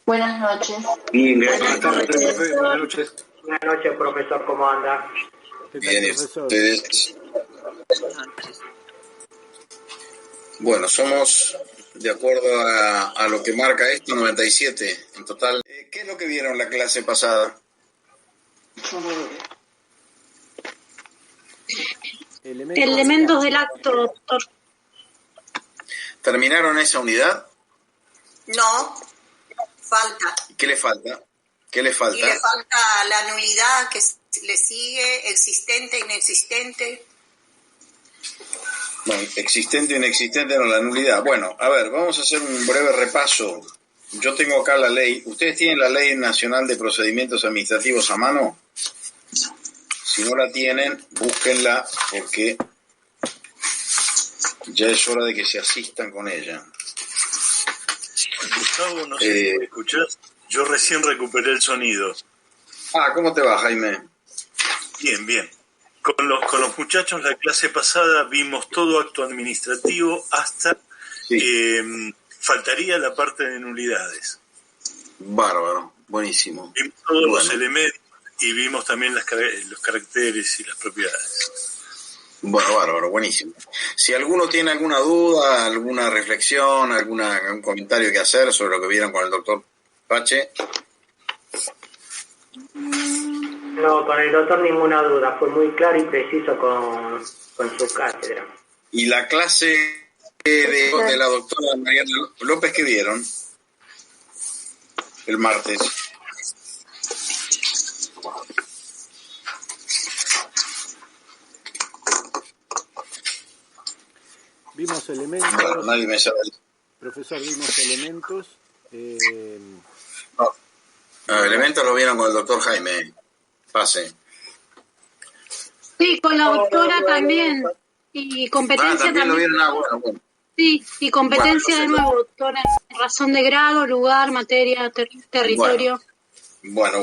Buenas noches. Bien, Buenas gracias. noches. Buenas noches. Buenas noches, profesor, ¿cómo anda? ¿Qué tal, Bien, profesor? ustedes. Buenas noches. Bueno, somos, de acuerdo a lo que marca esto, 97 en total. ¿Qué es lo que vieron la clase pasada? Elementos del acto, doctor. ¿Terminaron esa unidad? No, falta. ¿Qué le falta? ¿Qué le Y falta? le falta la nulidad que le sigue, existente, inexistente. Bueno, existente o inexistente, no, la nulidad. Bueno, a ver, vamos a hacer un breve repaso. Yo tengo acá la ley. ¿Ustedes tienen la Ley Nacional de Procedimientos Administrativos a mano? Si no la tienen, búsquenla porque ya es hora de que se asistan con ella. Gustavo, no sé si me escuchás. Yo recién recuperé el sonido. ¿Cómo te va, Jaime? Bien, bien. Con los muchachos la clase pasada vimos todo acto administrativo hasta faltaría la parte de nulidades. Bárbaro, buenísimo. Vimos todos los elementos y vimos también los caracteres y las propiedades. Bueno, bárbaro, buenísimo. Si alguno tiene alguna duda, alguna reflexión, algún comentario que hacer sobre lo que vieron con el doctor Pache. No, con el doctor ninguna duda, fue muy claro y preciso con su cátedra. ¿Y la clase de la doctora Mariana López que vieron el martes? Vimos elementos. Bueno, nadie me sabe. Profesor, vimos elementos. No, elementos lo vieron con el doctor Jaime. Pase. Sí, con la doctora también. Y competencia también lo también. vieron. Bueno. Sí, y competencia Bueno, de nuevo, doctora. Razón de grado, lugar, materia, territorio. Bueno,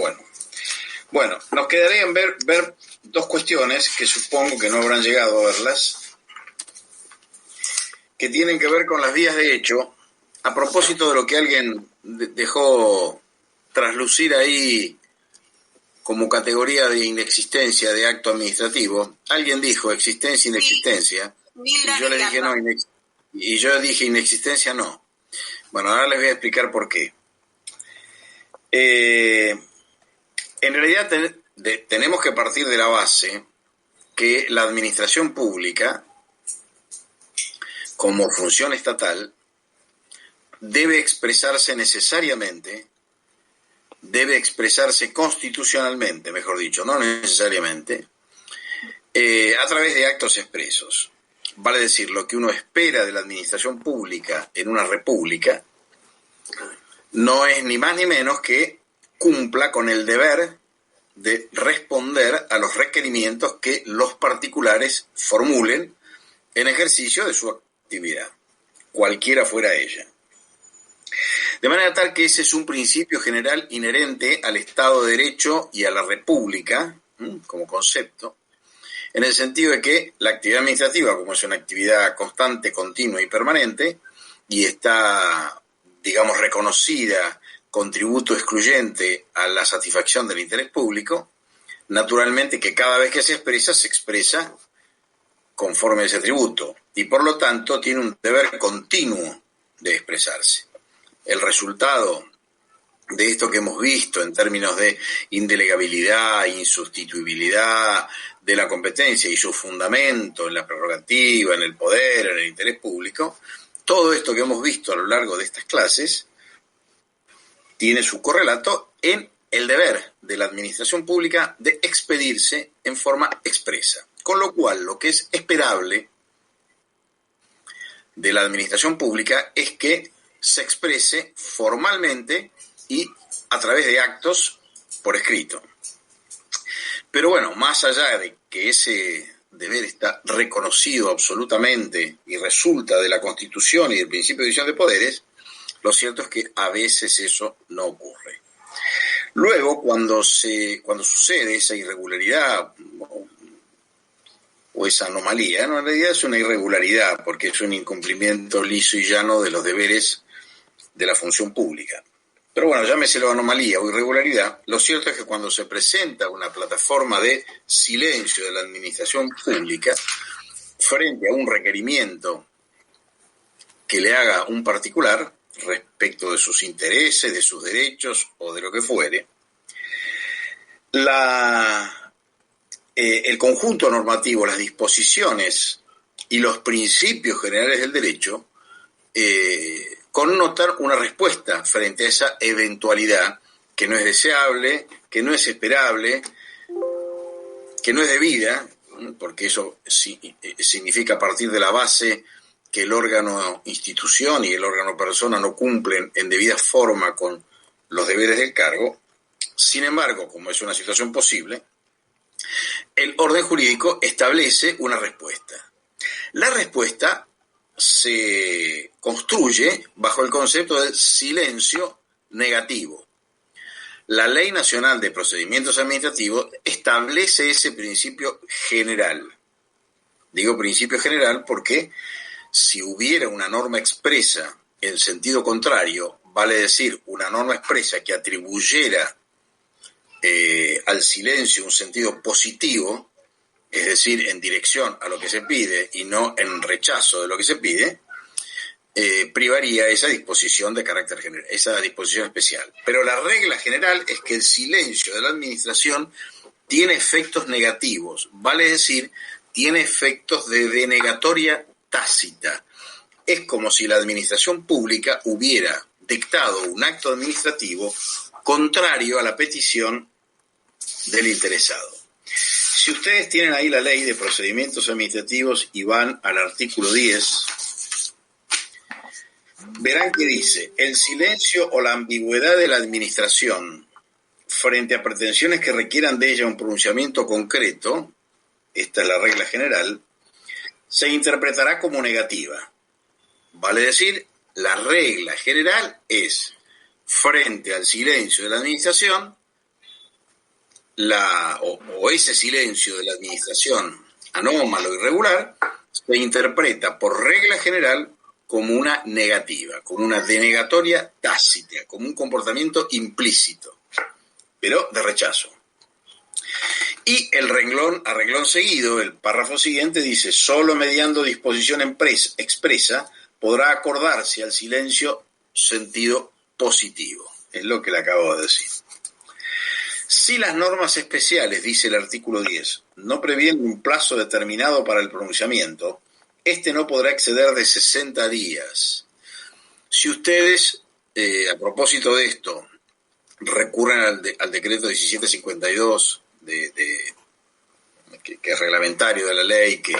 nos quedarían ver dos cuestiones que supongo que no habrán llegado a verlas, que tienen que ver con las vías de hecho, a propósito de lo que alguien dejó traslucir ahí como categoría de inexistencia de acto administrativo. Alguien dijo existencia, inexistencia, y yo le dije no, y yo dije inexistencia no. Bueno, ahora les voy a explicar por qué. En realidad tenemos que partir de la base que la administración pública, como función estatal, debe expresarse necesariamente, debe expresarse constitucionalmente, mejor dicho, no necesariamente, a través de actos expresos. Vale decir, lo que uno espera de la administración pública en una república no es ni más ni menos que cumpla con el deber de responder a los requerimientos que los particulares formulen en ejercicio de su actividad, cualquiera fuera ella. De manera tal que ese es un principio general inherente al Estado de Derecho y a la República, como concepto, en el sentido de que la actividad administrativa, como es una actividad constante, continua y permanente, y está, digamos, reconocida con tributo excluyente a la satisfacción del interés público, naturalmente que cada vez que se expresa conforme a ese tributo, y por lo tanto tiene un deber continuo de expresarse. El resultado de esto que hemos visto en términos de indelegabilidad, insustituibilidad de la competencia y su fundamento en la prerrogativa, en el poder, en el interés público, todo esto que hemos visto a lo largo de estas clases tiene su correlato en el deber de la administración pública de expedirse en forma expresa. Con lo cual, lo que es esperable de la administración pública es que se exprese formalmente y a través de actos por escrito. Pero bueno, más allá de que ese deber está reconocido absolutamente y resulta de la Constitución y del principio de división de poderes, lo cierto es que a veces eso no ocurre. Luego, cuando sucede esa irregularidad o esa anomalía, en realidad es una irregularidad porque es un incumplimiento liso y llano de los deberes de la función pública. Pero bueno, llámeselo anomalía o irregularidad, lo cierto es que cuando se presenta una plataforma de silencio de la administración pública frente a un requerimiento que le haga un particular respecto de sus intereses, de sus derechos o de lo que fuere, el conjunto normativo, las disposiciones y los principios generales del derecho connotan una respuesta frente a esa eventualidad que no es deseable, que no es esperable, que no es debida, porque eso significa partir de la base que el órgano institución y el órgano persona no cumplen en debida forma con los deberes del cargo. Sin embargo, como es una situación posible, el orden jurídico establece una respuesta. La respuesta se construye bajo el concepto del silencio negativo. La Ley Nacional de Procedimientos Administrativos establece ese principio general. Digo principio general porque si hubiera una norma expresa en sentido contrario, vale decir, una norma expresa que atribuyera al silencio un sentido positivo, es decir, en dirección a lo que se pide y no en rechazo de lo que se pide, privaría esa disposición de carácter general, esa disposición especial. Pero la regla general es que el silencio de la administración tiene efectos negativos, vale decir, tiene efectos de denegatoria tácita. Es como si la administración pública hubiera dictado un acto administrativo contrario a la petición del interesado. Si ustedes tienen ahí la Ley de Procedimientos Administrativos y van al artículo 10, verán que dice: el silencio o la ambigüedad de la administración frente a pretensiones que requieran de ella un pronunciamiento concreto, esta es la regla general, se interpretará como negativa. Vale decir, la regla general es, frente al silencio de la administración, o ese silencio de la administración anómalo, irregular, se interpreta por regla general como una negativa, como una denegatoria tácita, como un comportamiento implícito, pero de rechazo. Y el renglón a renglón seguido, el párrafo siguiente dice: solo mediando disposición expresa podrá acordarse al silencio sentido positivo. Es lo que le acabo de decir. Si las normas especiales, dice el artículo 10, no previenen un plazo determinado para el pronunciamiento, este no podrá exceder de 60 días. Si ustedes, a propósito de esto, recurren al decreto 1752, que es reglamentario de la ley, que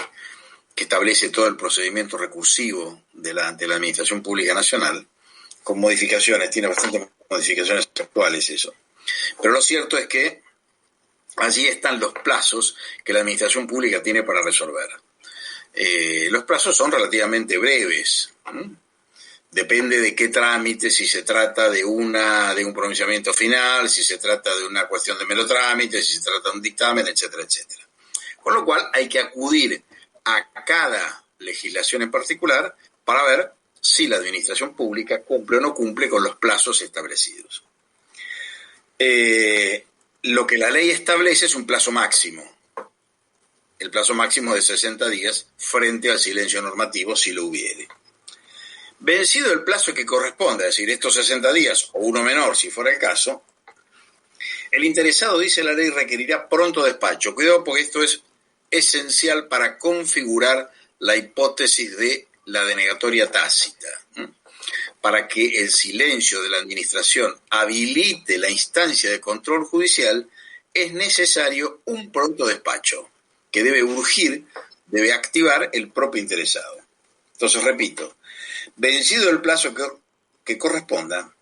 establece todo el procedimiento recursivo ante la Administración Pública Nacional, con modificaciones, tiene bastantes modificaciones actuales eso. Pero lo cierto es que allí están los plazos que la Administración Pública tiene para resolver. Los plazos son relativamente breves. Depende de qué trámite, si se trata de un pronunciamiento final, si se trata de una cuestión de mero trámite, si se trata de un dictamen, etcétera, etcétera. Con lo cual hay que acudir a cada legislación en particular para ver si la Administración Pública cumple o no cumple con los plazos establecidos. Lo que la ley establece es un plazo máximo. El plazo máximo de 60 días frente al silencio normativo, si lo hubiere. Vencido el plazo que corresponde, es decir, estos 60 días o uno menor, si fuera el caso, el interesado, dice la ley, requerirá pronto despacho. Cuidado, porque esto es esencial para configurar la hipótesis de la denegatoria tácita. Para que el silencio de la administración habilite la instancia de control judicial, es necesario un pronto despacho, que debe urgir, debe activar el propio interesado. Entonces, repito, vencido el plazo que corresponda,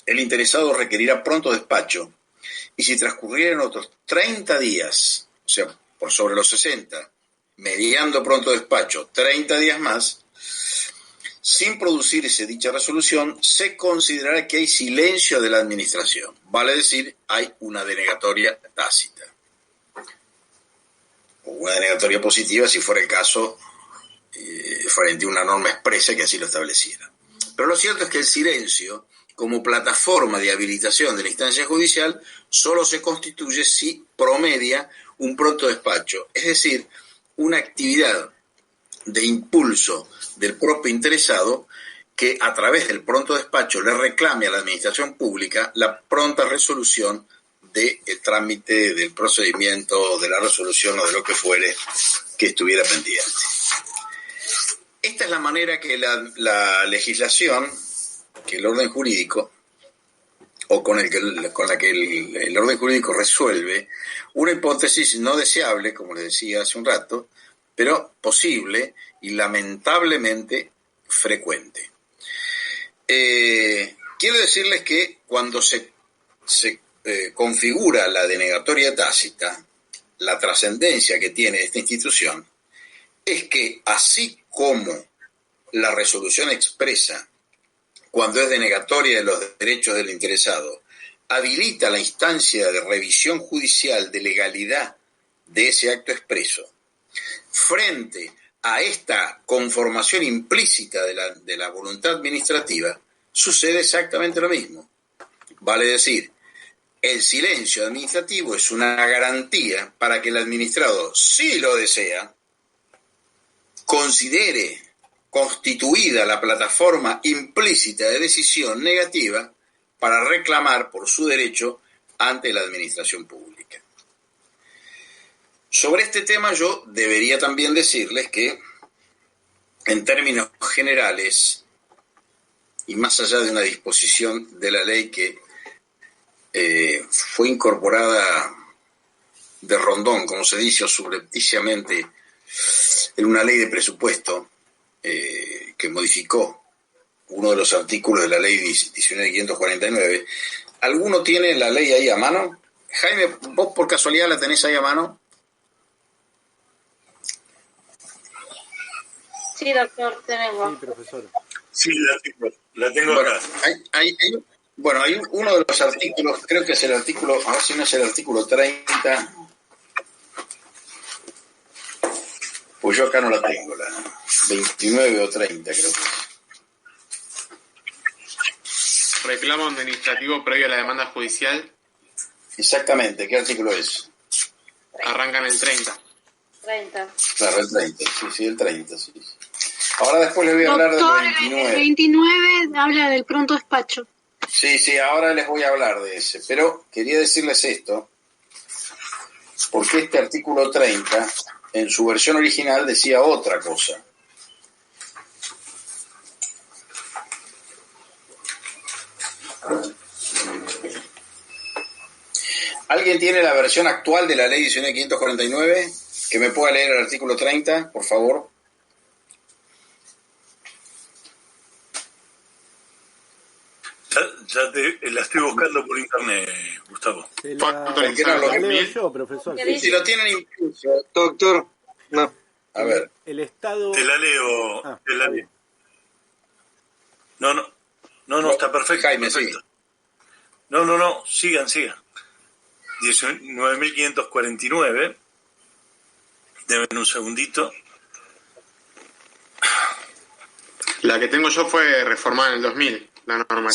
el interesado requerirá pronto despacho, y si transcurrieran otros 30 días, o sea, por sobre los 60, mediando pronto despacho 30 días más, sin producirse dicha resolución, se considerará que hay silencio de la administración. Vale decir, hay una denegatoria tácita. O una denegatoria positiva, si fuera el caso, frente a una norma expresa que así lo estableciera. Pero lo cierto es que el silencio como plataforma de habilitación de la instancia judicial solo se constituye si promedia un pronto despacho, es decir, una actividad de impulso del propio interesado que a través del pronto despacho le reclame a la administración pública la pronta resolución del trámite del procedimiento, de la resolución o de lo que fuere que estuviera pendiente. Esta es la manera que la legislación, que el orden jurídico, o con la que el orden jurídico resuelve una hipótesis no deseable, como les decía hace un rato, pero posible y lamentablemente frecuente. Quiero decirles que cuando se configura la denegatoria tácita, la trascendencia que tiene esta institución es que así como la resolución expresa, cuando es denegatoria de los derechos del interesado, habilita la instancia de revisión judicial de legalidad de ese acto expreso, frente a esta conformación implícita de la voluntad administrativa, sucede exactamente lo mismo. Vale decir, el silencio administrativo es una garantía para que el administrado, si lo desea, considere constituida la plataforma implícita de decisión negativa para reclamar por su derecho ante la administración pública. Sobre este tema yo debería también decirles que, en términos generales, y más allá de una disposición de la ley que fue incorporada de rondón, como se dice, o subrepticiamente, en una ley de presupuesto que modificó uno de los artículos de la ley 19.549. ¿Alguno tiene la ley ahí a mano? Jaime, ¿vos por casualidad la tenés ahí a mano? Sí, doctor, tenemos. Sí, profesor. Sí, la tengo acá. Bueno, hay uno de los artículos, creo que es el artículo, a ver si no es el artículo 30, pues yo acá no la tengo, la 29 o 30 creo que es. Reclamo administrativo previo a la demanda judicial. Exactamente, ¿qué artículo es? Arranca en el 30. 30. Claro, el 30, sí, el 30, sí. Ahora después les voy a hablar Doctor, del 29. el 29 habla del pronto despacho. Sí, ahora les voy a hablar de ese, pero quería decirles esto, porque este artículo 30, en su versión original, decía otra cosa. ¿Alguien tiene la versión actual de la ley 19.549? Que me pueda leer el artículo 30, por favor. Ya la estoy buscando por internet, Gustavo. La leo yo, profesor. Si lo tienen impreso. Doctor, no. A ver. El Estado... Te la leo. Te la leo. No, está perfecto. Jaime, perfecto. Sí. No, sigan. 19.549. Deben un segundito. La que tengo yo fue reformada en el 2000, la norma.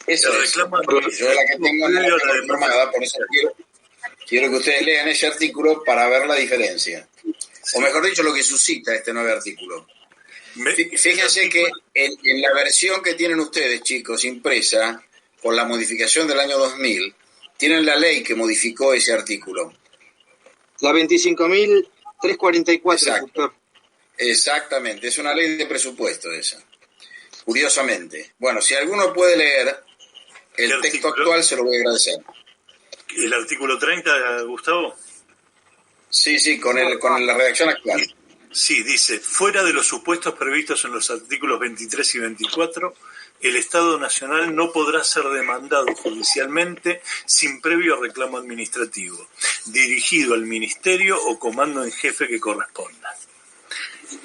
Eso es. Yo la que tengo no la reformada, por eso quiero que ustedes lean ese artículo para ver la diferencia. O mejor dicho, lo que suscita este nuevo artículo. Fíjense que en la versión que tienen ustedes, chicos, impresa, con la modificación del año 2000, tienen la ley que modificó ese artículo. La 25.344, doctor. Exactamente, es una ley de presupuesto esa. Curiosamente. Bueno, si alguno puede leer el texto actual, se lo voy a agradecer. ¿El artículo 30, Gustavo? Sí, con la redacción actual. Sí, dice, fuera de los supuestos previstos en los artículos 23 y 24, el Estado Nacional no podrá ser demandado judicialmente sin previo reclamo administrativo, dirigido al Ministerio o Comando en Jefe que corresponda.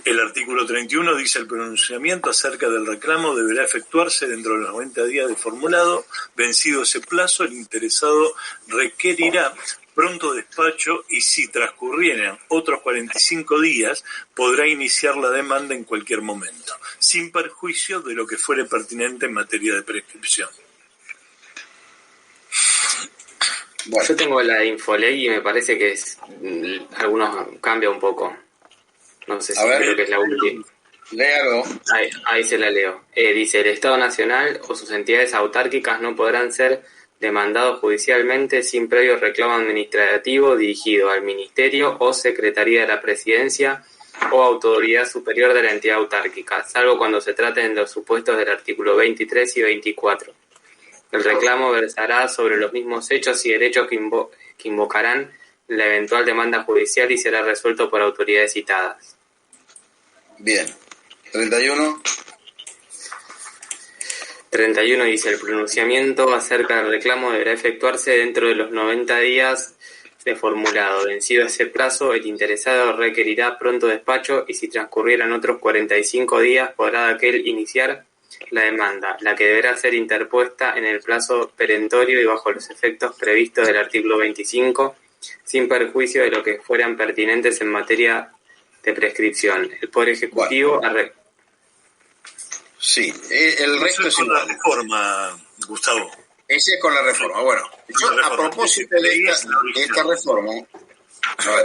El artículo 31 dice el pronunciamiento acerca del reclamo deberá efectuarse dentro de los 90 días de formulado. Vencido ese plazo, el interesado requerirá pronto despacho y si transcurrieran otros 45 días podrá iniciar la demanda en cualquier momento, sin perjuicio de lo que fuere pertinente en materia de prescripción. Bueno. Yo tengo la infoley y me parece que algunos cambia un poco. No sé si creo que es la última. Léalo. Ahí se la leo. Dice, el Estado Nacional o sus entidades autárquicas no podrán ser demandados judicialmente sin previo reclamo administrativo dirigido al Ministerio o Secretaría de la Presidencia o autoridad superior de la entidad autárquica, salvo cuando se traten de los supuestos del artículo 23 y 24. El reclamo versará sobre los mismos hechos y derechos que invocarán la eventual demanda judicial y será resuelto por autoridades citadas. Bien. 31. 31 dice, el pronunciamiento acerca del reclamo deberá efectuarse dentro de los 90 días de formulado. Vencido ese plazo, el interesado requerirá pronto despacho y si transcurrieran otros 45 días podrá aquel iniciar la demanda, la que deberá ser interpuesta en el plazo perentorio y bajo los efectos previstos del artículo 25, sin perjuicio de lo que fueran pertinentes en materia de prescripción. El Poder Ejecutivo... Bueno. Sí, el resto es con la reforma, Gustavo. Ese es con la reforma. Bueno, yo a propósito de esta reforma,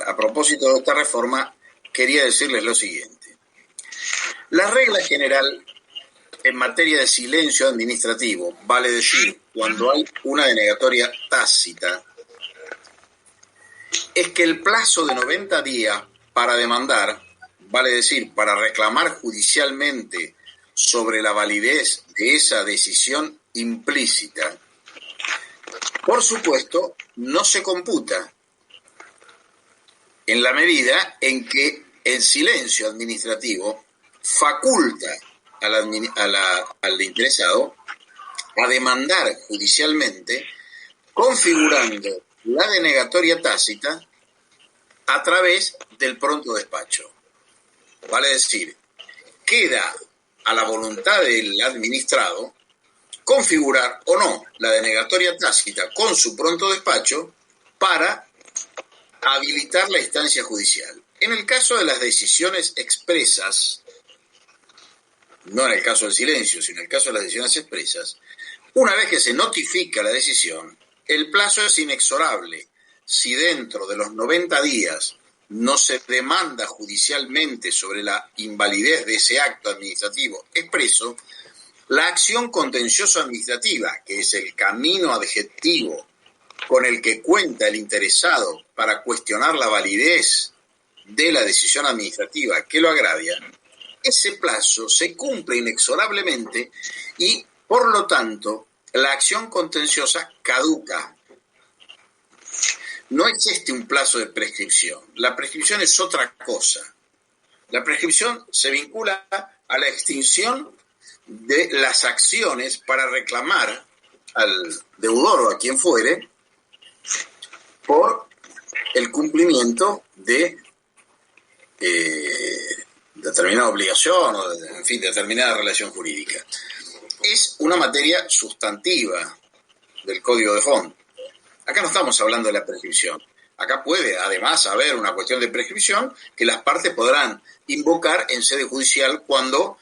a propósito de esta reforma, quería decirles lo siguiente. La regla general en materia de silencio administrativo, vale decir, cuando hay una denegatoria tácita, es que el plazo de 90 días para demandar, vale decir, para reclamar judicialmente sobre la validez de esa decisión implícita, por supuesto, no se computa en la medida en que el silencio administrativo faculta al interesado a demandar judicialmente, configurando la denegatoria tácita a través del pronto despacho. Vale decir, queda a la voluntad del administrado configurar o no la denegatoria tácita con su pronto despacho para habilitar la instancia judicial. En el caso de las decisiones expresas, no en el caso del silencio, sino en el caso de las decisiones expresas, una vez que se notifica la decisión, el plazo es inexorable. Si dentro de los 90 días no se demanda judicialmente sobre la invalidez de ese acto administrativo expreso, la acción contencioso administrativa, que es el camino adjetivo con el que cuenta el interesado para cuestionar la validez de la decisión administrativa que lo agravia, ese plazo se cumple inexorablemente y, por lo tanto, la acción contenciosa caduca. No existe un plazo de prescripción. La prescripción es otra cosa. La prescripción se vincula a la extinción de las acciones para reclamar al deudor o a quien fuere por el cumplimiento de determinada obligación o, en fin, determinada relación jurídica. Es una materia sustantiva del Código de Fondo. Acá no estamos hablando de la prescripción. Acá puede, además, haber una cuestión de prescripción que las partes podrán invocar en sede judicial cuando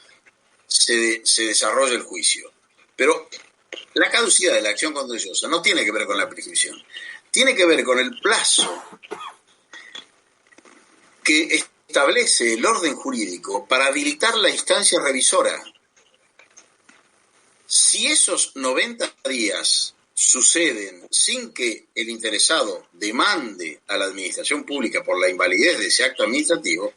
se desarrolla el juicio. Pero la caducidad de la acción contenciosa no tiene que ver con la prescripción. Tiene que ver con el plazo que establece el orden jurídico para habilitar la instancia revisora. Si esos 90 días suceden sin que el interesado demande a la administración pública por la invalidez de ese acto administrativo,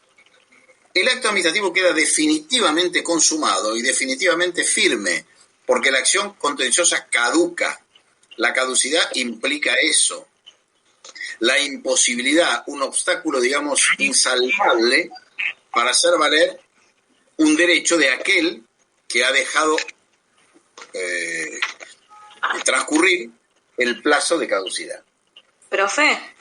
el acto administrativo queda definitivamente consumado y definitivamente firme, porque la acción contenciosa caduca. La caducidad implica eso. La imposibilidad, un obstáculo, digamos, insalvable para hacer valer un derecho de aquel que ha dejado transcurrir el plazo de caducidad. Profe.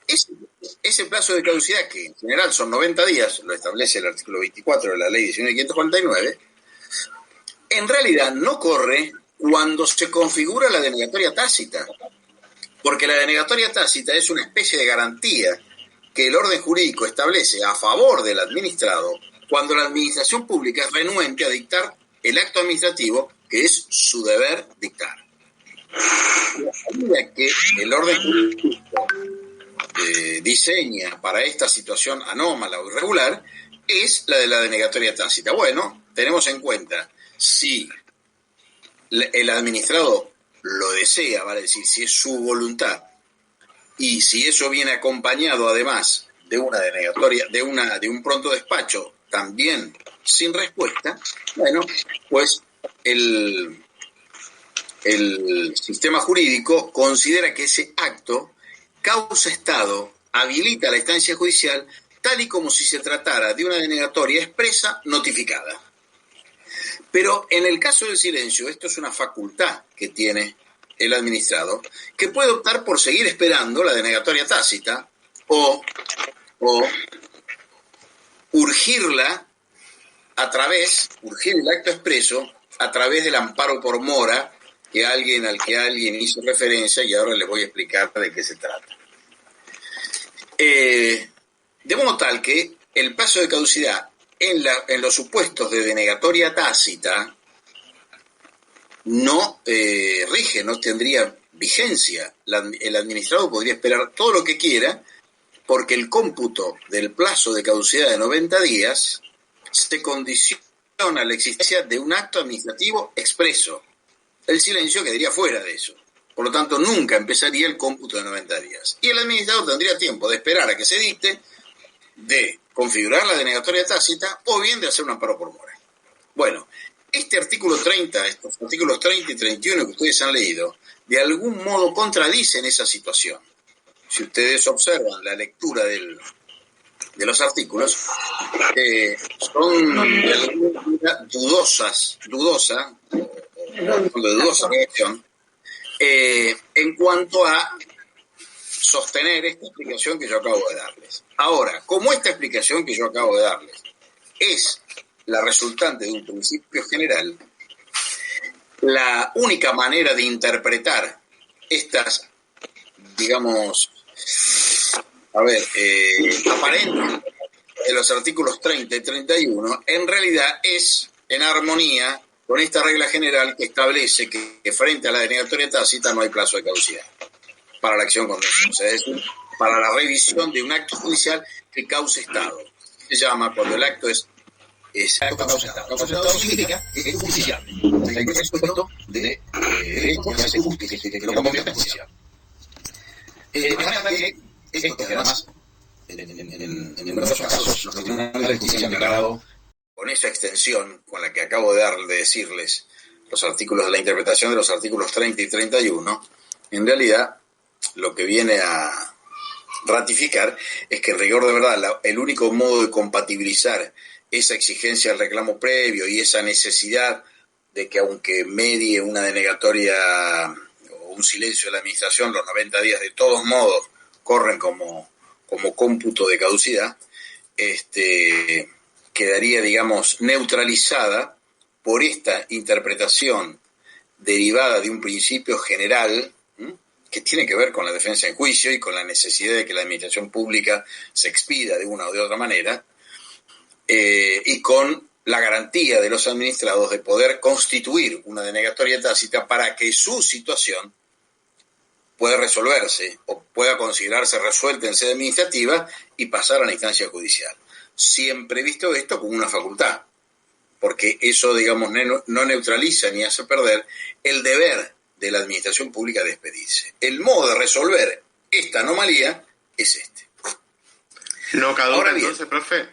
Ese plazo de caducidad, que en general son 90 días, lo establece el artículo 24 de la ley 19.549, en realidad no corre cuando se configura la denegatoria tácita. Porque la denegatoria tácita es una especie de garantía que el orden jurídico establece a favor del administrado cuando la administración pública es renuente a dictar el acto administrativo que es su deber dictar. La salida que el orden jurídico diseña para esta situación anómala o irregular es la de la denegatoria tácita. Bueno, tenemos en cuenta si el administrado lo desea, vale decir, si es su voluntad, y si eso viene acompañado además de una denegatoria, de un pronto despacho también sin respuesta, bueno, pues el sistema jurídico considera que ese acto causa estado, habilita la instancia judicial, tal y como si se tratara de una denegatoria expresa notificada. Pero en el caso del silencio, esto es una facultad que tiene el administrado, que puede optar por seguir esperando la denegatoria tácita o urgir el acto expreso a través del amparo por mora al que alguien hizo referencia, y ahora les voy a explicar de qué se trata. De modo tal que el plazo de caducidad en los supuestos de denegatoria tácita no rige, no tendría vigencia. El administrado podría esperar todo lo que quiera, porque el cómputo del plazo de caducidad de 90 días se condiciona a la existencia de un acto administrativo expreso. El silencio quedaría fuera de eso. Por lo tanto, nunca empezaría el cómputo de 90 días. Y el administrador tendría tiempo de esperar a que se dicte, de configurar la denegatoria tácita o bien de hacer un amparo por mora. Bueno, este artículo 30, estos artículos 30 y 31 que ustedes han leído, de algún modo contradicen esa situación. Si ustedes observan la lectura de los artículos, son de alguna manera dudosa relación en cuanto a sostener esta explicación que yo acabo de darles. Ahora, como esta explicación que yo acabo de darles es la resultante de un principio general, la única manera de interpretar estas, digamos, aparentes de los artículos 30 y 31, en realidad es en armonía con esta regla general que establece que frente a la denegatoria tácita no hay plazo de caducidad para la acción contenciosa, es decir, para la revisión de un acto judicial que cause estado. Se llama cuando el acto es acto causa estado. Causa estado significa que es justiciable. Está en ese supuesto de derecho que hace justicia, que lo convierte en justicia. De manera que esto que además en numerosos casos los tribunales de justicia han declarado con esa extensión con la que acabo de decirles los artículos de la interpretación de los artículos 30 y 31, en realidad lo que viene a ratificar es que en rigor de verdad el único modo de compatibilizar esa exigencia del reclamo previo y esa necesidad de que aunque medie una denegatoria o un silencio de la administración, los 90 días de todos modos corren como cómputo de caducidad, quedaría, digamos, neutralizada por esta interpretación derivada de un principio general que tiene que ver con la defensa en juicio y con la necesidad de que la administración pública se expida de una o de otra manera, y con la garantía de los administrados de poder constituir una denegatoria tácita para que su situación pueda resolverse o pueda considerarse resuelta en sede administrativa y pasar a la instancia judicial. Siempre he visto esto como una facultad, porque eso, digamos, no neutraliza ni hace perder el deber de la administración pública de expedirse. El modo de resolver esta anomalía es este. ¿No caduca entonces, profe?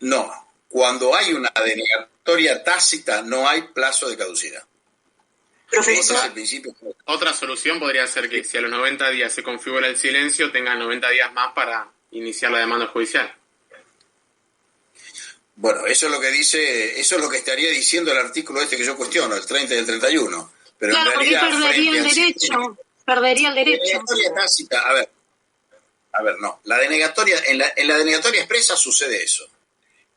No. Cuando hay una denegatoria tácita no hay plazo de caducidad. Profesor. Otra solución podría ser que si a los 90 días se configura el silencio, tengan 90 días más para iniciar la demanda judicial. Bueno, eso es lo que dice, eso es lo que estaría diciendo el artículo que yo cuestiono, el 30 y el 31. Pero claro, en realidad, porque perdería el derecho. Denegatoria tácita, a ver, no. La denegatoria, en la denegatoria expresa sucede eso.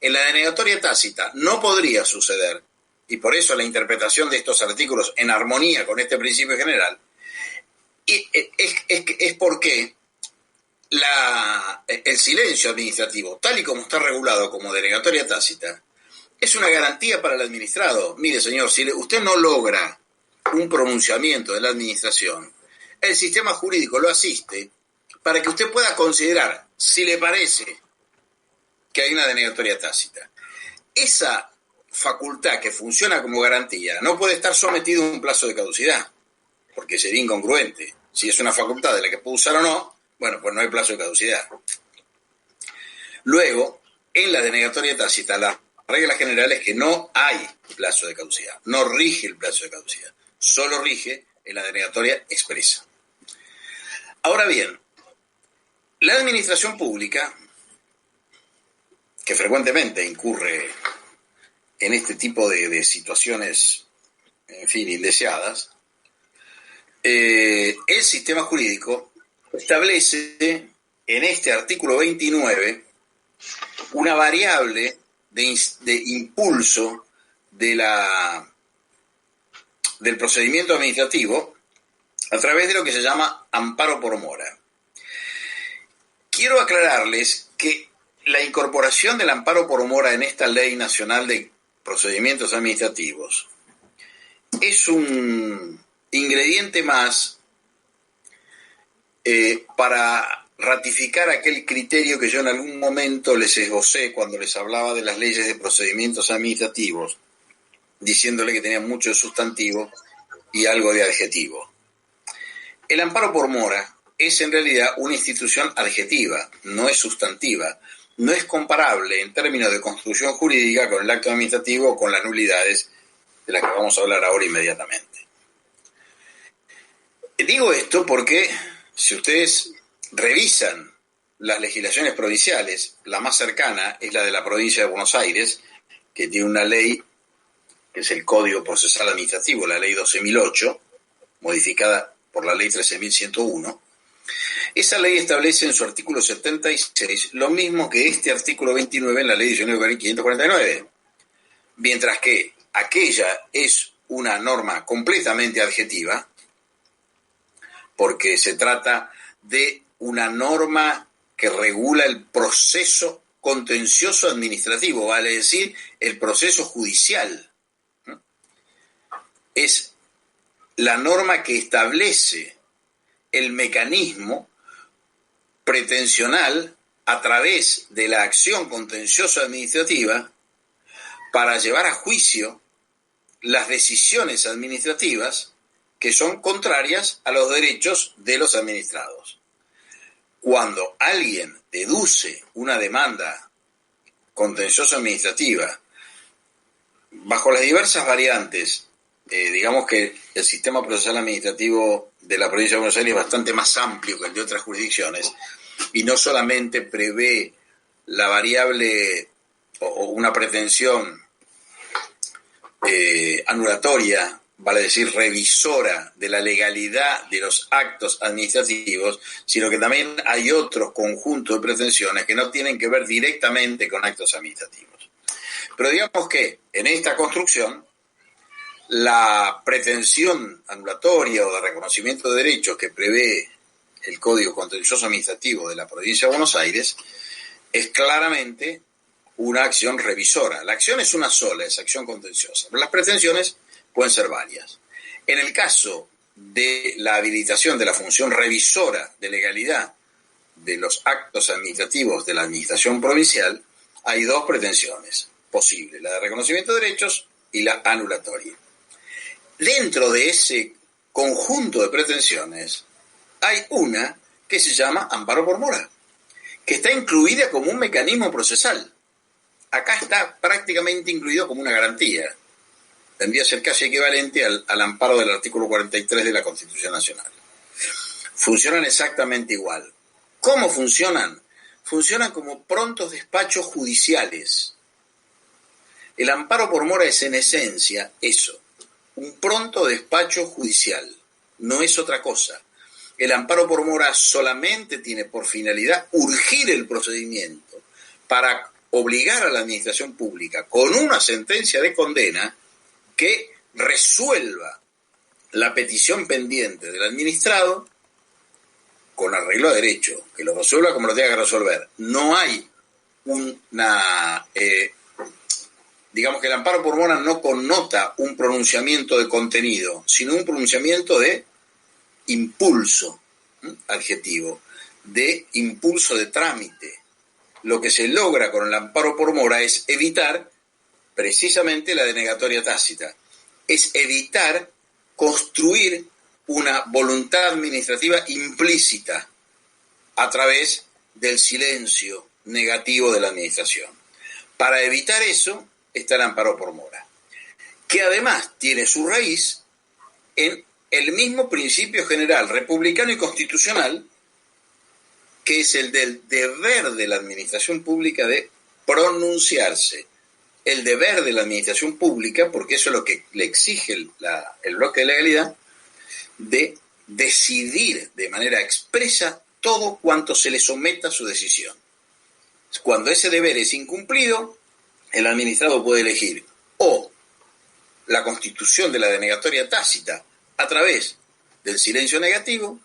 En la denegatoria tácita no podría suceder, y por eso la interpretación de estos artículos en armonía con este principio general, Y es porque el silencio administrativo, tal y como está regulado como denegatoria tácita, es una garantía para el administrado. Mire, señor, si usted no logra un pronunciamiento de la administración, el sistema jurídico lo asiste para que usted pueda considerar si le parece que hay una denegatoria tácita. Esa facultad que funciona como garantía no puede estar sometido a un plazo de caducidad, porque sería incongruente. Si es una facultad de la que puedo usar o no, bueno, pues no hay plazo de caducidad. Luego, en la denegatoria tácita, la regla general es que no hay plazo de caducidad, no rige el plazo de caducidad, solo rige en la denegatoria expresa. Ahora bien, la administración pública, que frecuentemente incurre en este tipo de situaciones, en fin, indeseadas, el sistema jurídico establece en este artículo 29 una variable de impulso del procedimiento administrativo a través de lo que se llama amparo por mora. Quiero aclararles que la incorporación del amparo por mora en esta Ley Nacional de Procedimientos Administrativos es un ingrediente más para ratificar aquel criterio que yo en algún momento les esbocé cuando les hablaba de las leyes de procedimientos administrativos, diciéndole que tenían mucho de sustantivo y algo de adjetivo. El amparo por mora es en realidad una institución adjetiva, no es sustantiva, no es comparable en términos de construcción jurídica con el acto administrativo o con las nulidades de las que vamos a hablar ahora inmediatamente. Digo esto porque si ustedes revisan las legislaciones provinciales, la más cercana es la de la provincia de Buenos Aires, que tiene una ley que es el Código Procesal Administrativo, la ley 12.008, modificada por la ley 13.101. Esa ley establece en su artículo 76 lo mismo que este artículo 29 en la ley 19.549, mientras que aquella es una norma completamente adjetiva, porque se trata de una norma que regula el proceso contencioso administrativo, vale decir, el proceso judicial. Es la norma que establece el mecanismo pretensional a través de la acción contencioso administrativa para llevar a juicio las decisiones administrativas que son contrarias a los derechos de los administrados. Cuando alguien deduce una demanda contencioso administrativa bajo las diversas variantes, digamos que el sistema procesal administrativo de la provincia de Buenos Aires es bastante más amplio que el de otras jurisdicciones y no solamente prevé la variable o una pretensión anulatoria, vale decir revisora de la legalidad de los actos administrativos, sino que también hay otros conjuntos de pretensiones que no tienen que ver directamente con actos administrativos. Pero digamos que en esta construcción la pretensión anulatoria o de reconocimiento de derechos que prevé el Código Contencioso Administrativo de la provincia de Buenos Aires es claramente una acción revisora. La acción es una sola, es acción contenciosa, pero las pretensiones pueden ser varias. En el caso de la habilitación de la función revisora de legalidad de los actos administrativos de la administración provincial, hay dos pretensiones posibles, la de reconocimiento de derechos y la anulatoria. Dentro de ese conjunto de pretensiones hay una que se llama amparo por mora, que está incluida como un mecanismo procesal. Acá está prácticamente incluido como una garantía. Tendría que ser casi equivalente al amparo del artículo 43 de la Constitución Nacional. Funcionan exactamente igual. ¿Cómo funcionan? Funcionan como prontos despachos judiciales. El amparo por mora es en esencia eso, un pronto despacho judicial, no es otra cosa. El amparo por mora solamente tiene por finalidad urgir el procedimiento para obligar a la administración pública con una sentencia de condena que resuelva la petición pendiente del administrado con arreglo a derecho, que lo resuelva como lo tenga que resolver. No hay digamos que el amparo por mora no connota un pronunciamiento de contenido, sino un pronunciamiento de impulso, adjetivo, de impulso de trámite. Lo que se logra con el amparo por mora es evitar precisamente la denegatoria tácita, es evitar construir una voluntad administrativa implícita a través del silencio negativo de la administración. Para evitar eso está el amparo por mora, que además tiene su raíz en el mismo principio general republicano y constitucional, que es el del deber de la administración pública de pronunciarse. El deber de la administración pública, porque eso es lo que le exige el bloque de legalidad, de decidir de manera expresa todo cuanto se le someta a su decisión. Cuando ese deber es incumplido, el administrado puede elegir o la constitución de la denegatoria tácita a través del silencio negativo,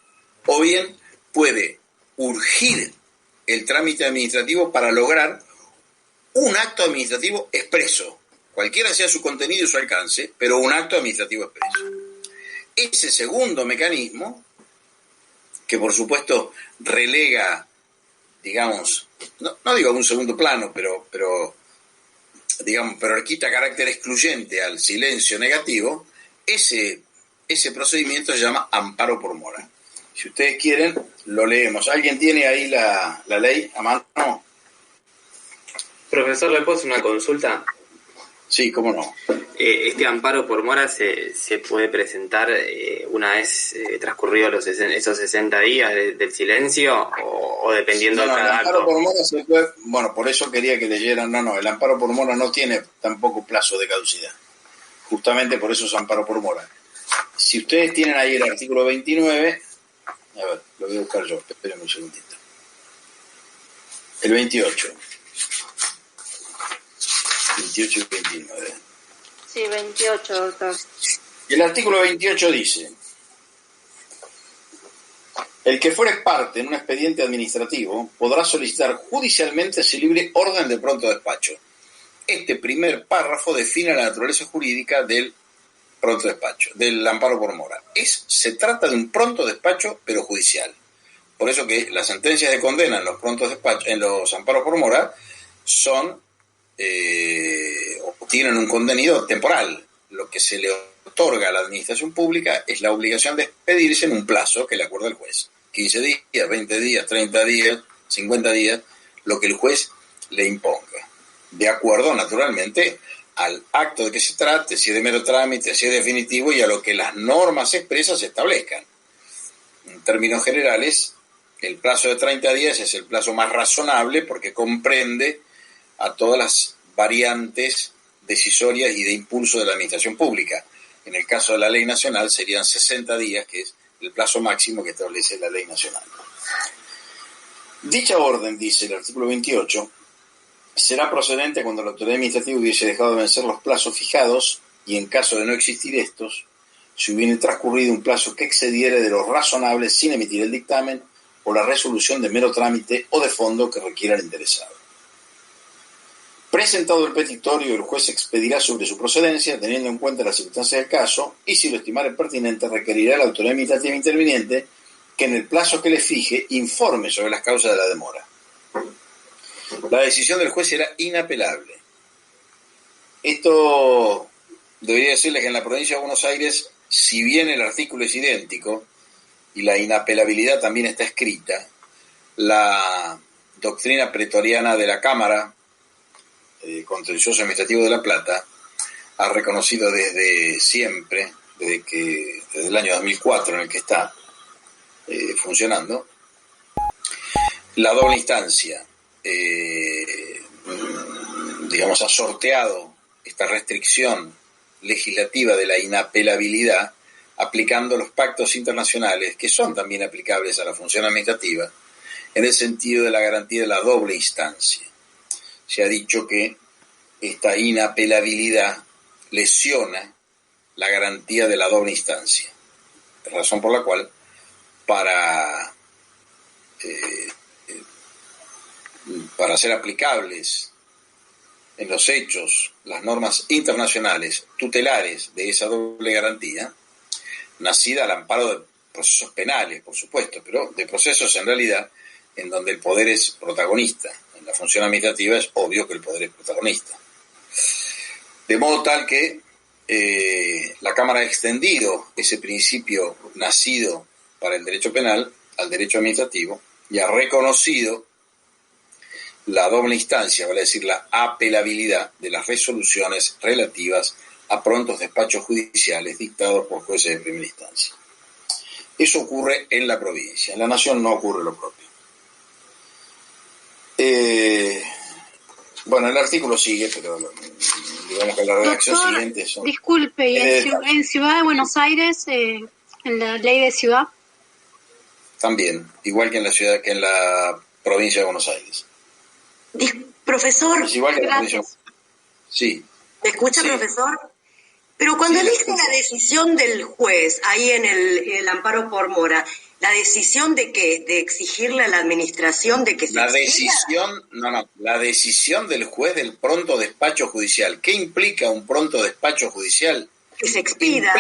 o bien puede urgir el trámite administrativo para lograr un acto administrativo expreso, cualquiera sea su contenido y su alcance, pero un acto administrativo expreso. Ese segundo mecanismo, que por supuesto relega, digamos, no digo a un segundo plano, pero le quita carácter excluyente al silencio negativo, ese procedimiento se llama amparo por mora. Si ustedes quieren, lo leemos. ¿Alguien tiene ahí la ley a mano? Profesor, ¿le puedo hacer una consulta? Sí, cómo no. ¿Este amparo por mora se puede presentar una vez transcurridos esos 60 días del silencio o dependiendo de cada acto? El amparo por mora se puede... Bueno, por eso quería que leyeran. No, el amparo por mora no tiene tampoco plazo de caducidad. Justamente por eso es amparo por mora. Si ustedes tienen ahí el artículo 29... A ver, lo voy a buscar yo. Espérenme un segundito. El 28. 28 y 29. Sí, 28, doctor. El artículo 28 dice: el que fuere parte en un expediente administrativo podrá solicitar judicialmente ese libre orden de pronto despacho. Este primer párrafo define la naturaleza jurídica del pronto despacho, del amparo por mora. Se trata de un pronto despacho, pero judicial. Por eso que las sentencias de condena en los prontos despachos, en los amparos por mora, son tienen un contenido temporal. Lo que se le otorga a la administración pública es la obligación de expedirse en un plazo que le acuerda el juez. 15 días, 20 días, 30 días, 50 días, lo que el juez le imponga. De acuerdo, naturalmente, al acto de que se trate, si es de mero trámite, si es definitivo, y a lo que las normas expresas establezcan. En términos generales, el plazo de 30 días es el plazo más razonable porque comprende a todas las variantes decisorias y de impulso de la administración pública. En el caso de la ley nacional serían 60 días, que es el plazo máximo que establece la ley nacional. Dicha orden, dice el artículo 28, será procedente cuando la autoridad administrativa hubiese dejado de vencer los plazos fijados y en caso de no existir estos, si hubiera transcurrido un plazo que excediera de lo razonable sin emitir el dictamen o la resolución de mero trámite o de fondo que requiera el interesado. Presentado el petitorio, el juez expedirá sobre su procedencia, teniendo en cuenta las circunstancias del caso, y si lo estimare pertinente, requerirá a la autoridad administrativa interviniente que en el plazo que le fije informe sobre las causas de la demora. La decisión del juez será inapelable. Esto debería decirles que en la provincia de Buenos Aires, si bien el artículo es idéntico y la inapelabilidad también está escrita, la doctrina pretoriana de la Cámara Contencioso Administrativo de La Plata ha reconocido desde siempre, desde el año 2004 en el que está funcionando, la doble instancia. Digamos, ha sorteado esta restricción legislativa de la inapelabilidad aplicando los pactos internacionales que son también aplicables a la función administrativa en el sentido de la garantía de la doble instancia. Se ha dicho que esta inapelabilidad lesiona la garantía de la doble instancia, razón por la cual para para ser aplicables en los hechos las normas internacionales tutelares de esa doble garantía, nacida al amparo de procesos penales, por supuesto, pero de procesos en realidad en donde el poder es protagonista. En la función administrativa es obvio que el poder es protagonista. De modo tal que la Cámara ha extendido ese principio nacido para el derecho penal al derecho administrativo y ha reconocido la doble instancia, vale decir, la apelabilidad de las resoluciones relativas a prontos despachos judiciales dictados por jueces de primera instancia. Eso ocurre en la provincia, en la nación no ocurre lo propio. Bueno, el artículo sigue, pero digamos que la redacción siguiente son... Disculpe, ¿y en Ciudad de Buenos Aires, en la ley de ciudad? También, igual que en la ciudad, que en la provincia de Buenos Aires. Profesor, es igual que gracias. Sí. ¿Me escucha, sí, profesor? Pero cuando sí, elige la decisión del juez, ahí en el amparo por mora, ¿la decisión de qué? ¿De exigirle a la administración de que se la decisión del juez del pronto despacho judicial. ¿Qué implica un pronto despacho judicial? Que se expida.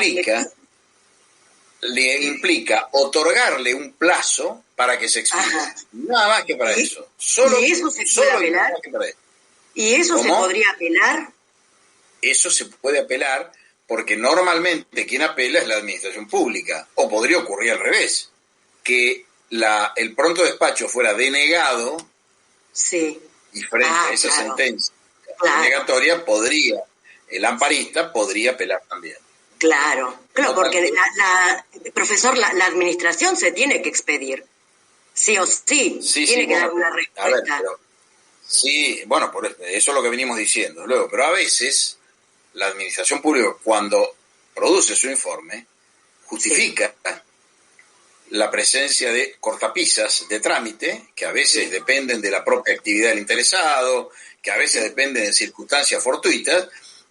Implica otorgarle un plazo para que se expida. Nada más que para eso. Solo, ¿Y eso se puede apelar? ¿Y eso se podría apelar? Eso se puede apelar porque normalmente quien apela es la administración pública. O podría ocurrir al revés, que el pronto despacho fuera denegado y frente a esa sentencia denegatoria el amparista podría apelar también. Claro, porque profesor, la administración se tiene que expedir, sí o sí, tiene que dar una respuesta. A ver, bueno, por eso es lo que venimos diciendo luego, pero a veces la administración pública, cuando produce su informe, justifica la presencia de cortapisas de trámite, que a veces dependen de la propia actividad del interesado, que a veces dependen de circunstancias fortuitas,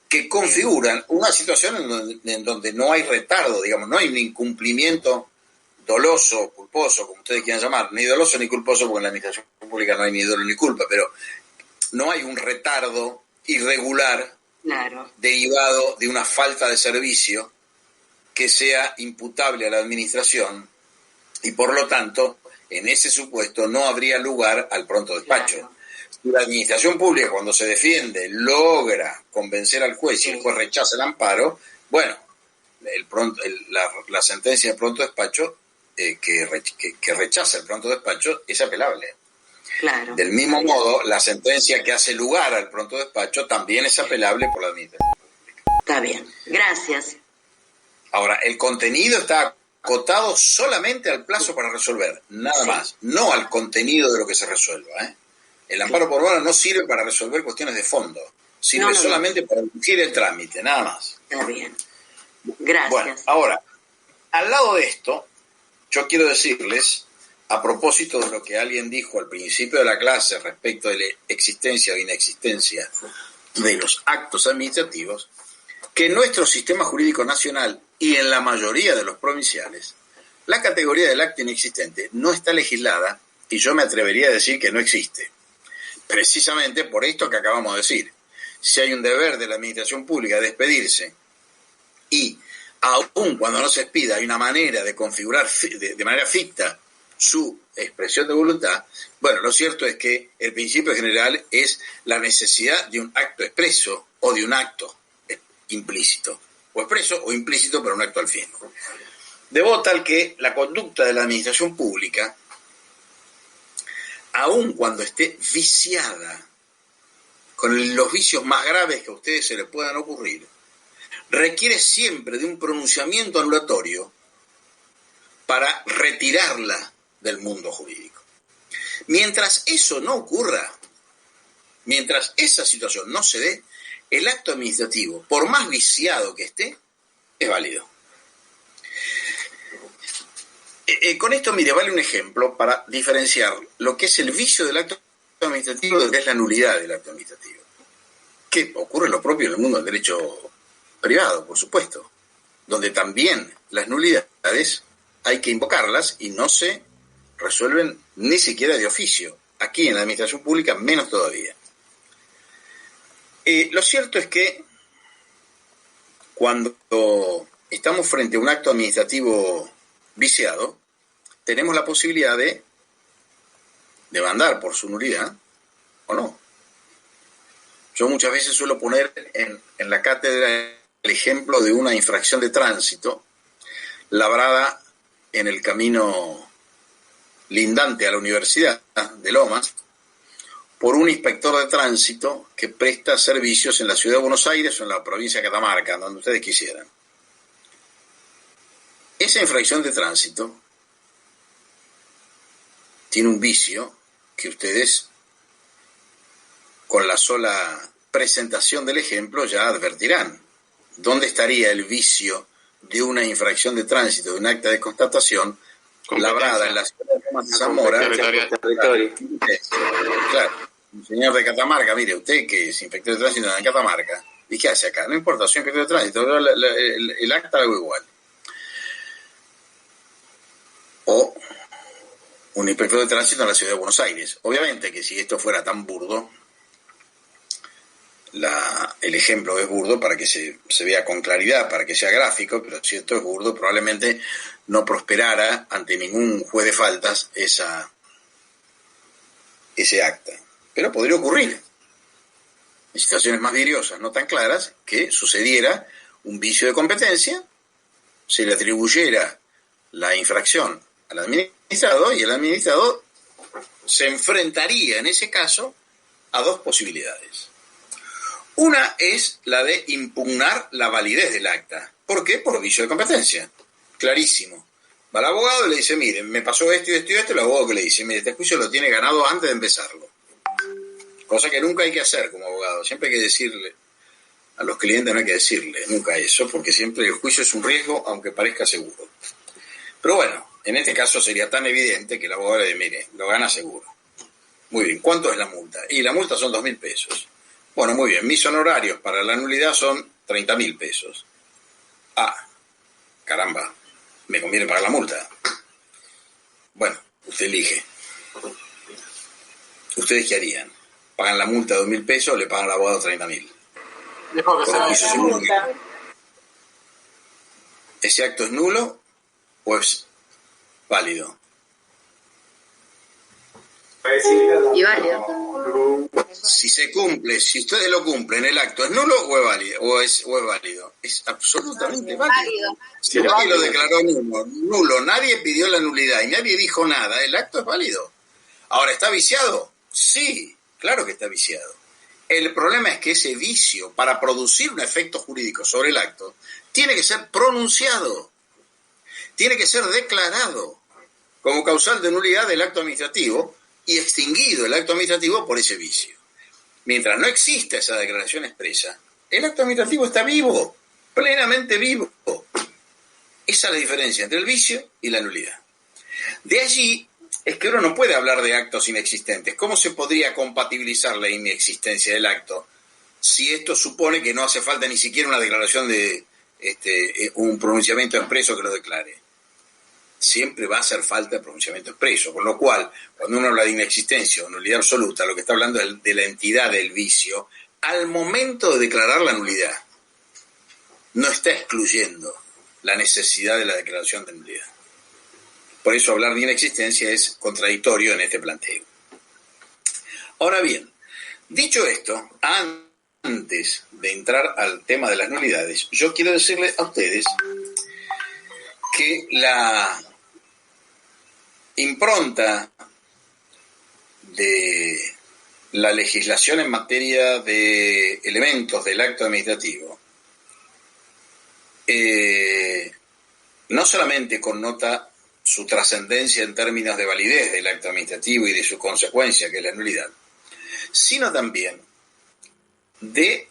que configuran una situación en donde no hay retardo, digamos, no hay un incumplimiento doloso, culposo, como ustedes quieran llamar, ni doloso ni culposo, porque en la administración pública no hay ni dolo ni culpa, pero no hay un retardo irregular derivado de una falta de servicio que sea imputable a la administración y por lo tanto, en ese supuesto no habría lugar al pronto despacho. Si la administración pública, cuando se defiende, logra convencer al juez y el juez rechaza el amparo, bueno, la sentencia de pronto despacho que rechaza el pronto despacho es apelable. Del mismo modo, la sentencia que hace lugar al pronto despacho también es apelable por la administración pública. Está bien, gracias. Ahora, el contenido está acotado solamente al plazo para resolver, nada más, no al contenido de lo que se resuelva, El amparo por mora no sirve para resolver cuestiones de fondo, sirve solamente para dirigir el trámite, nada más. Está bien. Gracias. Bueno, ahora, al lado de esto, yo quiero decirles, a propósito de lo que alguien dijo al principio de la clase respecto de la existencia o inexistencia de los actos administrativos, que en nuestro sistema jurídico nacional y en la mayoría de los provinciales, la categoría del acto inexistente no está legislada y yo me atrevería a decir que no existe. Precisamente por esto que acabamos de decir. Si hay un deber de la administración pública de despedirse y aun cuando no se expida hay una manera de configurar de manera ficta su expresión de voluntad, bueno, lo cierto es que el principio general es la necesidad de un acto expreso o de un acto implícito, o expreso o implícito, pero un acto al fin. De modo tal que la conducta de la administración pública, aun cuando esté viciada con los vicios más graves que a ustedes se les puedan ocurrir, requiere siempre de un pronunciamiento anulatorio para retirarla del mundo jurídico. Mientras eso no ocurra, mientras esa situación no se dé, el acto administrativo, por más viciado que esté, es válido. Con esto, mire, vale un ejemplo para diferenciar lo que es el vicio del acto administrativo de lo que es la nulidad del acto administrativo. Que ocurre lo propio en el mundo del derecho privado, por supuesto, donde también las nulidades hay que invocarlas y no se resuelven ni siquiera de oficio. Aquí en la administración pública menos todavía. Lo cierto es que cuando estamos frente a un acto administrativo viciado, tenemos la posibilidad de demandar por su nulidad o no. Yo muchas veces suelo poner en la cátedra el ejemplo de una infracción de tránsito labrada en el camino lindante a la Universidad de Lomas por un inspector de tránsito que presta servicios en la ciudad de Buenos Aires o en la provincia de Catamarca, donde ustedes quisieran. Esa infracción de tránsito tiene un vicio que ustedes, con la sola presentación del ejemplo, ya advertirán. ¿Dónde estaría el vicio de una infracción de tránsito, de un acta de constatación labrada en la ciudad de Zamora? Claro, un señor de Catamarca, mire, usted que es inspector de tránsito en Catamarca, ¿y qué hace acá? No importa, soy inspector de tránsito, el acta lo hago igual. O un inspector de tránsito en la ciudad de Buenos Aires. Obviamente que si esto fuera tan burdo, el ejemplo es burdo para que se vea con claridad, para que sea gráfico, pero si esto es burdo, probablemente no prosperara ante ningún juez de faltas ese acta. Pero podría ocurrir en situaciones más viriosas, no tan claras, que sucediera un vicio de competencia, se le atribuyera la infracción al administrado y el administrado se enfrentaría en ese caso a dos posibilidades. Una es la de impugnar la validez del acta. ¿Por qué? Por vicio de competencia. Clarísimo. Va al abogado y le dice, mire, me pasó esto y esto y esto, el abogado que le dice, mire, este juicio lo tiene ganado antes de empezarlo. Cosa que nunca hay que hacer como abogado. Siempre hay que decirle a los clientes, no hay que decirle nunca eso, porque siempre el juicio es un riesgo, aunque parezca seguro. Pero bueno, en este caso sería tan evidente que el abogado le dice, mire, lo gana seguro. Muy bien, ¿cuánto es la multa? Y la multa son 2.000 pesos. Bueno, muy bien, mis honorarios para la nulidad son 30.000 pesos. Ah, caramba, me conviene pagar la multa. Bueno, usted elige. ¿Ustedes qué harían? ¿Pagan la multa de 2.000 pesos o le pagan al abogado 30.000? ¿Ese acto es nulo o es válido? Y válido. Si se cumple, si ustedes lo cumplen, ¿el acto es nulo o es válido? ¿O es válido? Es absolutamente válido. Si nadie lo declaró nulo, nadie pidió la nulidad y nadie dijo nada, el acto es válido. Ahora, ¿está viciado? Sí, claro que está viciado. El problema es que ese vicio, para producir un efecto jurídico sobre el acto, tiene que ser pronunciado, tiene que ser declarado como causal de nulidad del acto administrativo y extinguido el acto administrativo por ese vicio. Mientras no exista esa declaración expresa, el acto administrativo está vivo, plenamente vivo. Esa es la diferencia entre el vicio y la nulidad. De allí es que uno no puede hablar de actos inexistentes. ¿Cómo se podría compatibilizar la inexistencia del acto si esto supone que no hace falta ni siquiera una declaración de un pronunciamiento expreso que lo declare? Siempre va a hacer falta el pronunciamiento expreso, con lo cual, cuando uno habla de inexistencia o nulidad absoluta, lo que está hablando es de la entidad del vicio al momento de declarar la nulidad. No está excluyendo la necesidad de la declaración de nulidad. Por eso hablar de inexistencia es contradictorio en este planteo. Ahora bien, dicho esto, antes de entrar al tema de las nulidades, yo quiero decirles a ustedes que la impronta de la legislación en materia de elementos del acto administrativo no solamente connota su trascendencia en términos de validez del acto administrativo y de su consecuencia, que es la nulidad, sino también de,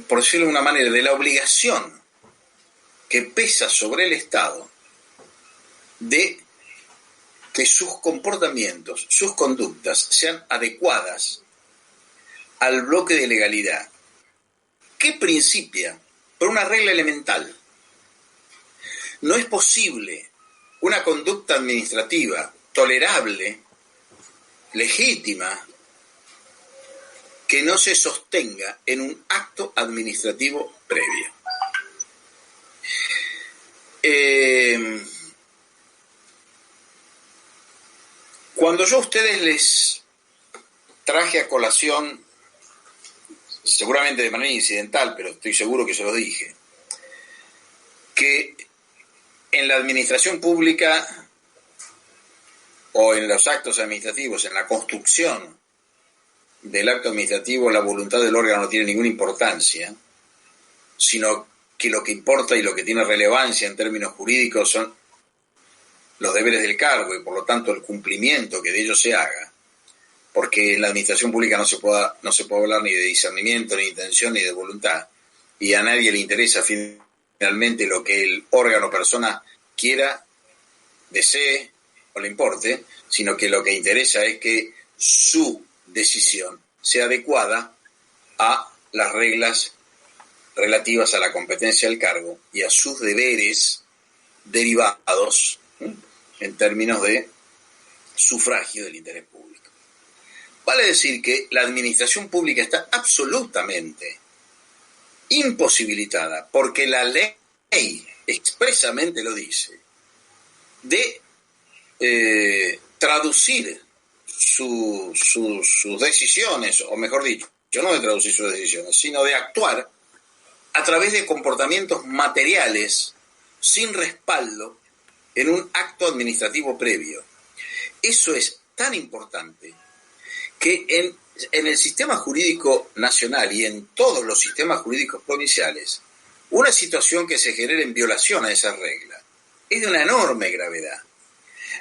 por decirlo de una manera, de la obligación que pesa sobre el Estado de que sus comportamientos, sus conductas sean adecuadas al bloque de legalidad, que principia por una regla elemental. No es posible una conducta administrativa tolerable, legítima, que no se sostenga en un acto administrativo previo. Cuando yo a ustedes les traje a colación, seguramente de manera incidental, pero estoy seguro que se lo dije, que en la administración pública o en los actos administrativos, en la construcción del acto administrativo, la voluntad del órgano no tiene ninguna importancia, sino que lo que importa y lo que tiene relevancia en términos jurídicos son los deberes del cargo y por lo tanto el cumplimiento que de ellos se haga, porque en la administración pública no se puede hablar ni de discernimiento, ni de intención, ni de voluntad, y a nadie le interesa finalmente lo que el órgano o persona quiera, desee o le importe, sino que lo que interesa es que su decisión sea adecuada a las reglas relativas a la competencia del cargo y a sus deberes derivados en términos de sufragio del interés público. Vale decir que la administración pública está absolutamente imposibilitada, porque la ley expresamente lo dice, de traducir sus decisiones, o mejor dicho, no de traducir sus decisiones, sino de actuar a través de comportamientos materiales sin respaldo en un acto administrativo previo. Eso es tan importante que en el sistema jurídico nacional y en todos los sistemas jurídicos provinciales, una situación que se genere en violación a esa regla es de una enorme gravedad.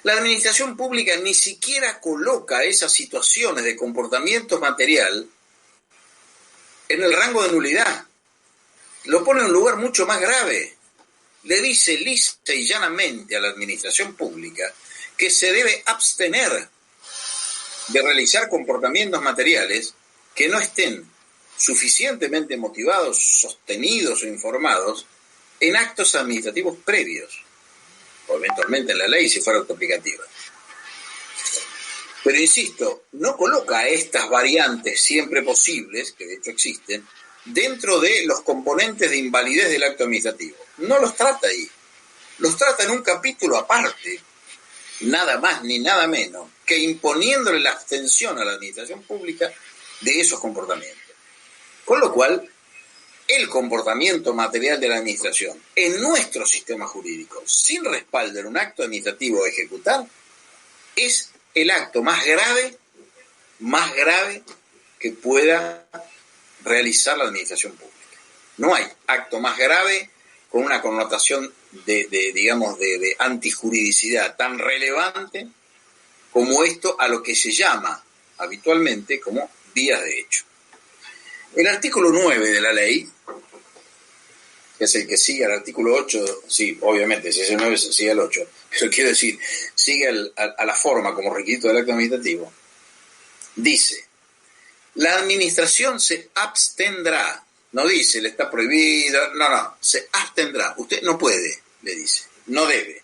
La administración pública ni siquiera coloca esas situaciones de comportamiento material en el rango de nulidad. Lo pone en un lugar mucho más grave. Le dice lisa y llanamente a la administración pública que se debe abstener de realizar comportamientos materiales que no estén suficientemente motivados, sostenidos o informados en actos administrativos previos, o eventualmente en la ley si fuera autoaplicativa. Pero insisto, no coloca estas variantes siempre posibles, que de hecho existen, dentro de los componentes de invalidez del acto administrativo. No los trata ahí. Los trata en un capítulo aparte, nada más ni nada menos, que imponiéndole la abstención a la administración pública de esos comportamientos. Con lo cual, el comportamiento material de la administración en nuestro sistema jurídico, sin respaldo en un acto administrativo a ejecutar, es el acto más grave que pueda realizar la administración pública. No hay acto más grave con una connotación de antijuridicidad tan relevante como esto a lo que se llama habitualmente como vías de hecho. El artículo 9 de la ley, que es el que sigue al artículo 8, sí, obviamente, si es el 9 sigue al 8, pero quiero decir, sigue a la forma como requisito del acto administrativo, dice: la administración se abstendrá, no dice le está prohibido, no, se abstendrá, usted no puede, le dice, no debe,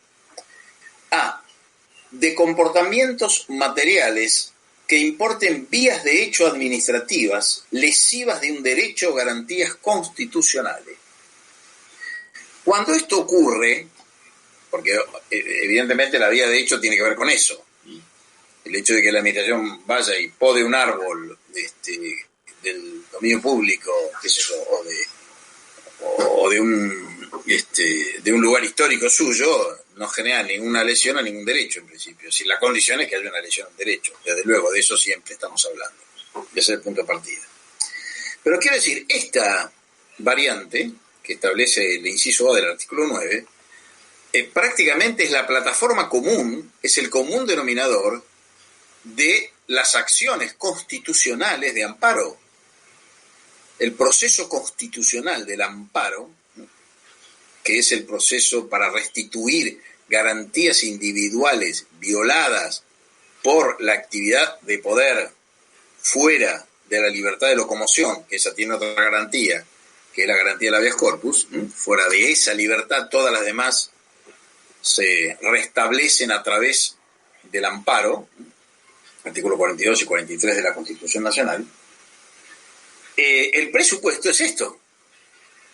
de comportamientos materiales que importen vías de hecho administrativas lesivas de un derecho o garantías constitucionales. Cuando esto ocurre, porque evidentemente la vía de hecho tiene que ver con eso, el hecho de que la administración vaya y pode un árbol del dominio público, qué sé yo, o de un lugar histórico suyo, no genera ninguna lesión a ningún derecho en principio. Si la condición es que haya una lesión al derecho, desde luego, de eso siempre estamos hablando. Ese es el punto de partida. Pero quiero decir, esta variante que establece el inciso A del artículo 9, prácticamente es la plataforma común, es el común denominador de las acciones constitucionales de amparo. El proceso constitucional del amparo, que es el proceso para restituir garantías individuales violadas por la actividad de poder fuera de la libertad de locomoción, que esa tiene otra garantía, que es la garantía del habeas corpus, fuera de esa libertad todas las demás se restablecen a través del amparo, artículo 42 y 43 de la Constitución Nacional, el presupuesto es esto.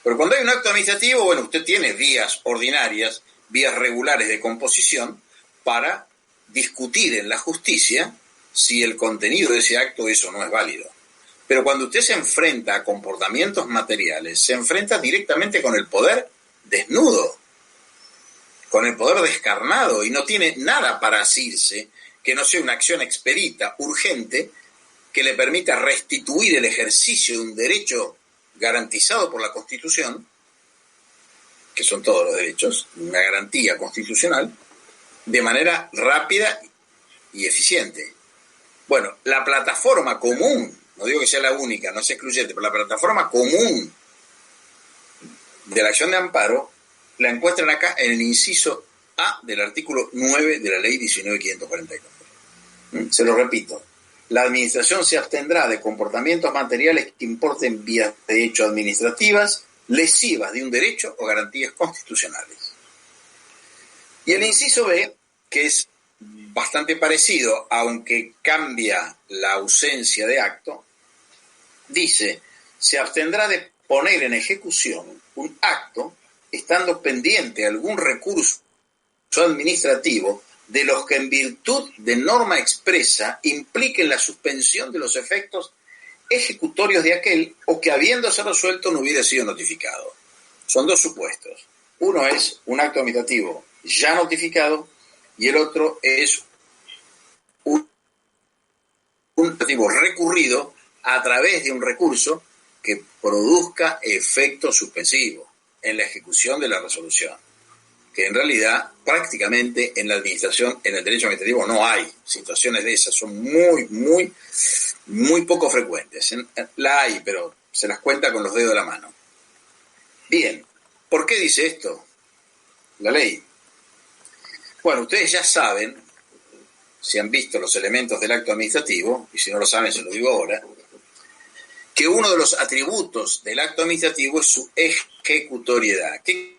Pero cuando hay un acto administrativo, bueno, usted tiene vías ordinarias, vías regulares de composición para discutir en la justicia si el contenido de ese acto es o no es válido. Pero cuando usted se enfrenta a comportamientos materiales, se enfrenta directamente con el poder desnudo, con el poder descarnado, y no tiene nada para asirse que no sea una acción expedita, urgente, que le permita restituir el ejercicio de un derecho garantizado por la Constitución, que son todos los derechos, una garantía constitucional, de manera rápida y eficiente. Bueno, la plataforma común, no digo que sea la única, no es excluyente, pero la plataforma común de la acción de amparo la encuentran acá en el inciso A del artículo 9 de la Ley 19.549. Se lo repito. La Administración se abstendrá de comportamientos materiales que importen vías de hecho administrativas, lesivas de un derecho o garantías constitucionales. Y el inciso B, que es bastante parecido, aunque cambia la ausencia de acto, dice: se abstendrá de poner en ejecución un acto estando pendiente algún recurso administrativo de los que en virtud de norma expresa impliquen la suspensión de los efectos ejecutorios de aquel o que habiéndose resuelto no hubiera sido notificado. Son dos supuestos. Uno es un acto administrativo ya notificado y el otro es un administrativo recurrido a través de un recurso que produzca efecto suspensivo en la ejecución de la resolución, que en realidad prácticamente en la administración, en el derecho administrativo no hay situaciones de esas, son muy poco frecuentes. La hay, pero se las cuenta con los dedos de la mano. Bien, ¿por qué dice esto la ley? Bueno, ustedes ya saben, si han visto los elementos del acto administrativo, y si no lo saben se lo digo ahora, que uno de los atributos del acto administrativo es su ejecutoriedad. ¿Qué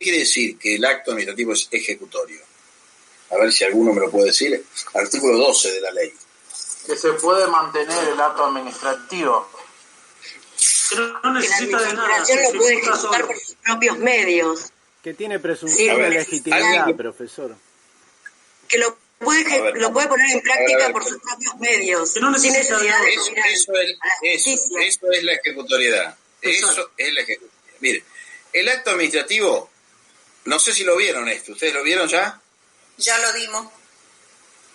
quiere decir que el acto administrativo es ejecutorio? A ver si alguno me lo puede decir. Artículo 12 de la ley. Que se puede mantener el acto administrativo. No necesita de nada. La administración lo puede ejecutar por sus propios medios. Que tiene presunción de legitimidad, profesor. Que lo puede poner en práctica por sus propios medios. Que no necesita de nada. Eso es la ejecutoriedad. Eso es la ejecutoriedad. Mire, el acto administrativo, no sé si lo vieron esto. ¿Ustedes lo vieron ya? Ya lo dimos.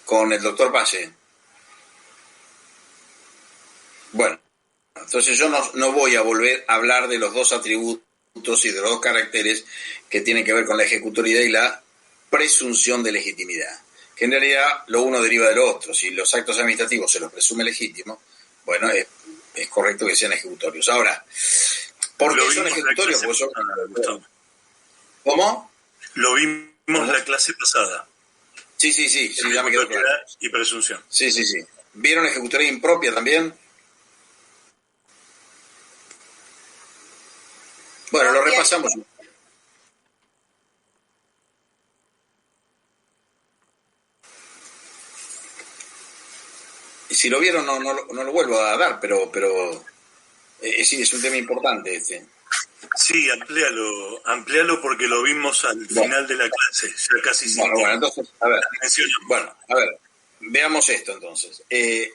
Con el doctor Pase. Bueno, entonces yo no voy a volver a hablar de los dos atributos y de los dos caracteres que tienen que ver con la ejecutoriedad y la presunción de legitimidad. Que en realidad lo uno deriva del otro. Si los actos administrativos se los presume legítimos, bueno, es correcto que sean ejecutorios. Ahora, ¿por qué son ejecutorios? ¿Cómo? Lo vimos la clase pasada. Sí, ya me quedó claro. Y presunción. Sí. ¿Vieron ejecutoria impropia también? Bueno, lo repasamos. Y si lo vieron, no lo vuelvo a dar, pero sí, es un tema importante este. Sí, amplíalo porque lo vimos al final de la clase, ya casi Bueno, entonces, a ver, veamos esto entonces.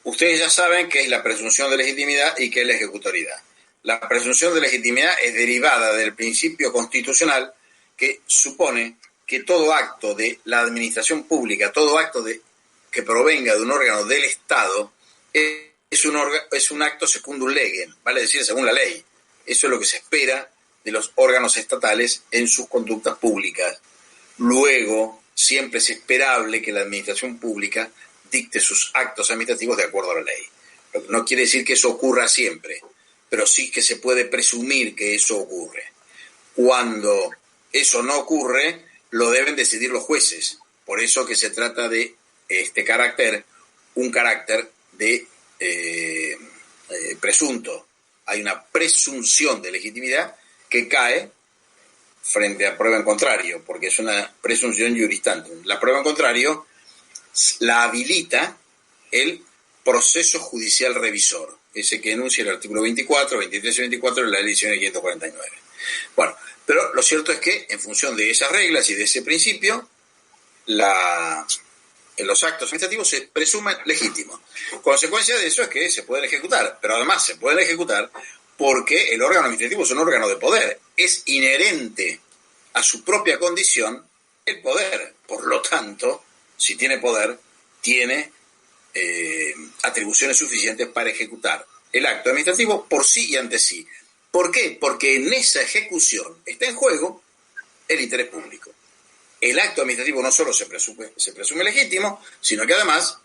Ustedes ya saben qué es la presunción de legitimidad y qué es la ejecutoriedad. La presunción de legitimidad es derivada del principio constitucional que supone que todo acto de la administración pública, todo acto que provenga de un órgano del Estado, es un acto secundum legem, vale decir, según la ley. Eso es lo que se espera de los órganos estatales en sus conductas públicas. Luego, siempre es esperable que la administración pública dicte sus actos administrativos de acuerdo a la ley. No quiere decir que eso ocurra siempre, pero sí que se puede presumir que eso ocurre. Cuando eso no ocurre, lo deben decidir los jueces. Por eso que se trata de este carácter, un carácter de presunto. Hay una presunción de legitimidad que cae frente a prueba en contrario, porque es una presunción juris tantum. La prueba en contrario la habilita el proceso judicial revisor, ese que enuncia el artículo 24, 23 y 24 de la ley 549. Bueno, pero lo cierto es que en función de esas reglas y de ese principio, los actos administrativos se presumen legítimos. Consecuencia de eso es que se pueden ejecutar, pero además se pueden ejecutar porque el órgano administrativo es un órgano de poder. Es inherente a su propia condición el poder. Por lo tanto, si tiene poder, tiene atribuciones suficientes para ejecutar el acto administrativo por sí y ante sí. ¿Por qué? Porque en esa ejecución está en juego el interés público. El acto administrativo no solo se presume legítimo, sino que además,